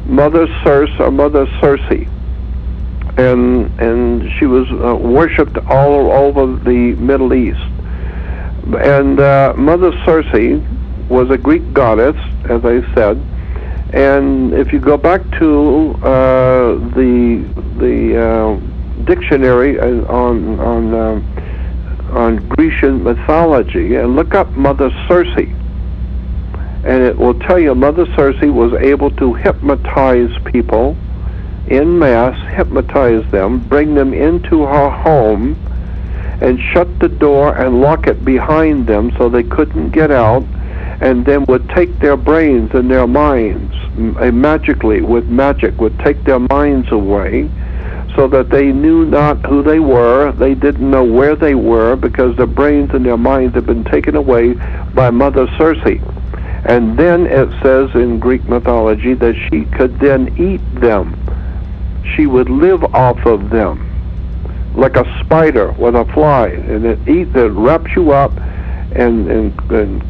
Mother Circe or Mother Circe. And she was worshipped all over the Middle East. And Mother Circe was a Greek goddess, as I said. And if you go back to the dictionary on Grecian mythology and look up Mother Circe, and it will tell you Mother Circe was able to hypnotize people in mass, hypnotize them, bring them into her home, and shut the door and lock it behind them so they couldn't get out, and then would take their brains and their minds, magically, with magic, would take their minds away so that they knew not who they were. They didn't know where they were because their brains and their minds had been taken away by Mother Circe. And then it says in Greek mythology that she could then eat them. She would live off of them, like a spider with a fly, and it wraps you up and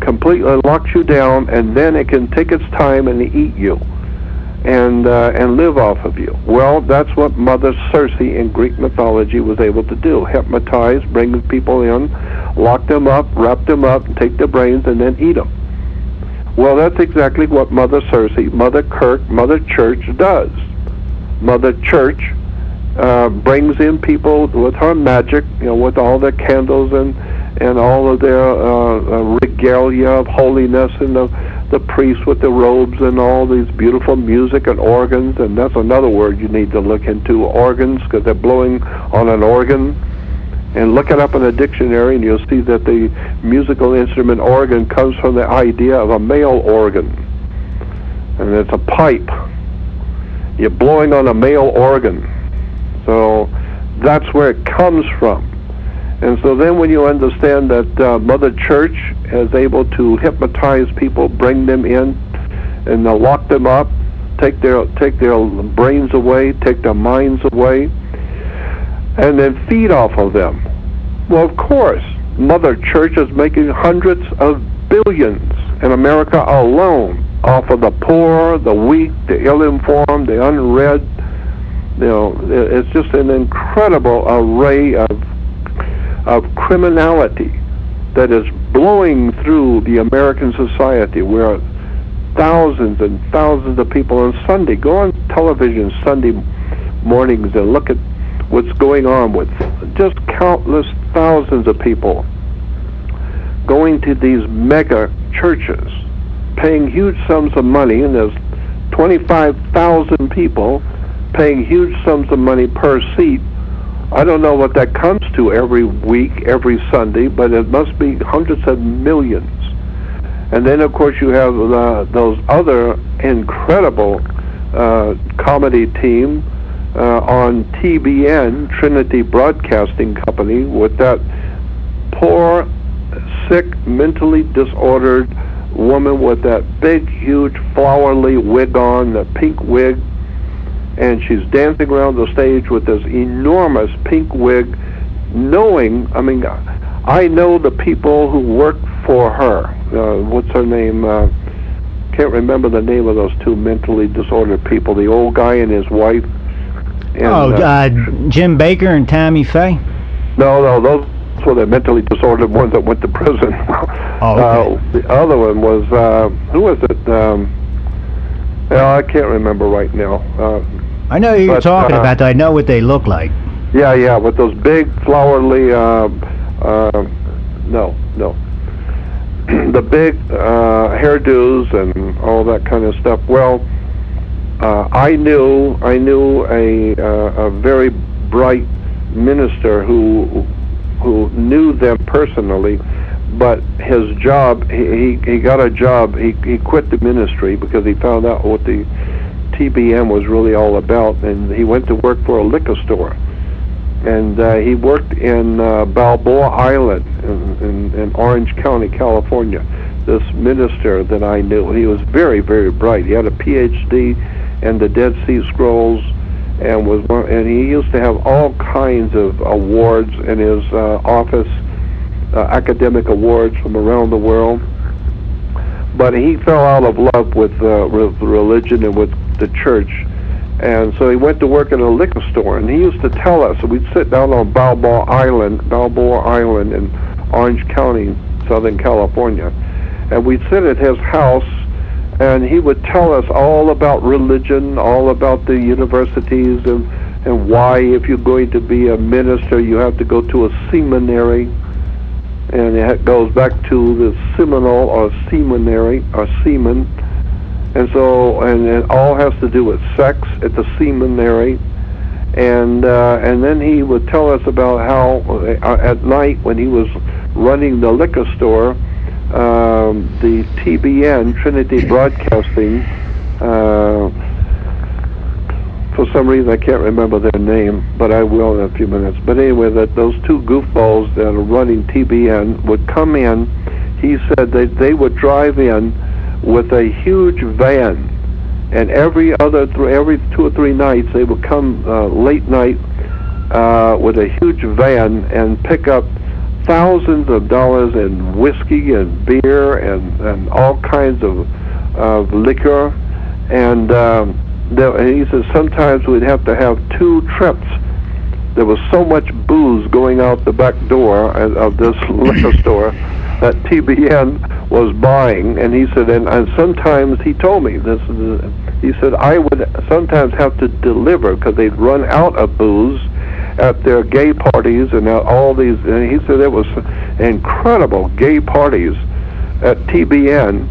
completely locks you down, and then it can take its time and eat you and live off of you. Well, that's what Mother Circe in Greek mythology was able to do: hypnotize, bring the people in, lock them up, wrap them up, take their brains, and then eat them. Well, that's exactly what Mother Circe, Mother Kirk, Mother Church does. Mother Church brings in people with her magic, with all their candles and all of their regalia of holiness, and the priests with the robes and all these beautiful music and organs. And that's another word you need to look into, organs, because they're blowing on an organ. And look it up in a dictionary, and you'll see that the musical instrument organ comes from the idea of a male organ, and it's a pipe. You're blowing on a male organ. So that's where it comes from. And so then when you understand that Mother Church is able to hypnotize people, bring them in, and lock them up, take their brains away, take their minds away, and then feed off of them. Well, of course, Mother Church is making hundreds of billions in America alone off of the poor, the weak, the ill-informed, the unread. It's just an incredible array of criminality that is blowing through the American society, where thousands and thousands of people on Sunday go on television Sunday mornings and look at what's going on with just countless thousands of people going to these mega churches, paying huge sums of money, and there's 25,000 people paying huge sums of money per seat. I don't know what that comes to every week, every Sunday, but it must be hundreds of millions. And then, of course, you have those other incredible comedy team on TBN, Trinity Broadcasting Company, with that poor, sick, mentally disordered woman with that big, huge, flowery wig on, the pink wig, and she's dancing around the stage with this enormous pink wig, I know the people who work for her. What's her name? Can't remember the name of those two mentally disordered people, the old guy and his wife. And, Jim Baker and Tammy Faye? No, those were the mentally disordered ones that went to prison. Okay. The other one was, who was it? I can't remember right now. I know who you're talking about. I know what they look like. Yeah, with those big, flowery, no. the big hairdos and all that kind of stuff. Well, I knew a very bright minister who knew them personally, but his job, he got a job. He quit the ministry because he found out what the TBN was really all about, and he went to work for a liquor store. And he worked in Balboa Island in Orange County, California. This minister that I knew, he was very, very bright. He had a PhD in the Dead Sea Scrolls, and he used to have all kinds of awards in his office, academic awards from around the world. But he fell out of love with religion and with the church. And so he went to work at a liquor store, and he used to tell us, we'd sit down on Balboa Island in Orange County, Southern California, and we'd sit at his house, and he would tell us all about religion, all about the universities, and why, if you're going to be a minister, you have to go to a seminary, and it goes back to the Seminole or seminary or semen. And so, and it all has to do with sex at the seminary, and then he would tell us about how at night when he was running the liquor store, the TBN, Trinity Broadcasting, for some reason I can't remember their name, but I will in a few minutes. But anyway, that those two goofballs that are running TBN would come in. He said that they would drive in with a huge van, and every 2 or 3 nights they would come late night with a huge van and pick up thousands of dollars in whiskey and beer and all kinds of liquor, and he says sometimes we'd have to have 2 trips. There was so much booze going out the back door of this liquor store that TBN was buying, and he said, and sometimes he told me this. He said I would sometimes have to deliver because they'd run out of booze at their gay parties and at all these. And he said it was incredible gay parties at TBN,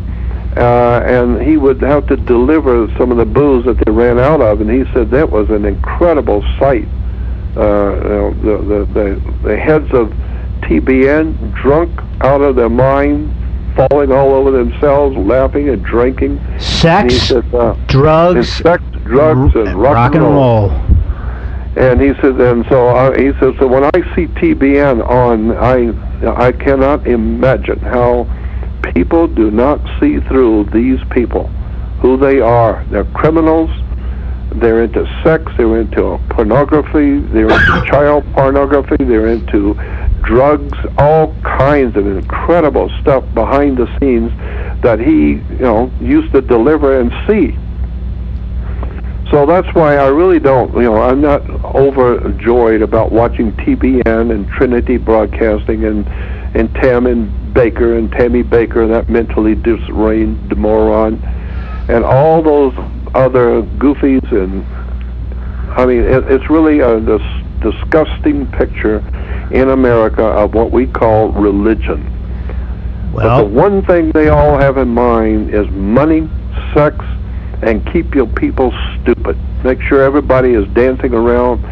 and he would have to deliver some of the booze that they ran out of, and he said that was an incredible sight. The heads of TBN drunk out of their mind, falling all over themselves, laughing and drinking. Sex, and said, drugs, and rock and roll. And he said, and so he said, so when I see TBN on, I cannot imagine how people do not see through these people, who they are. They're criminals. They're into sex. They're into pornography. They're into child pornography. They're into drugs, all kinds of incredible stuff behind the scenes that he, used to deliver and see. So that's why I really don't, I'm not overjoyed about watching TBN and Trinity Broadcasting and Tammy Baker, that mentally deranged moron, and all those other goofies. And I mean, it's really this disgusting picture in America of what we call religion. Well, but the one thing they all have in mind is money, sex, and keep your people stupid. Make sure everybody is dancing around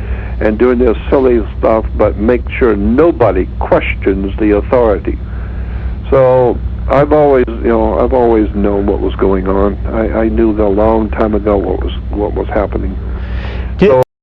and doing this silly stuff, but make sure nobody questions the authority. So I've always known what was going on. I knew a long time ago what was happening.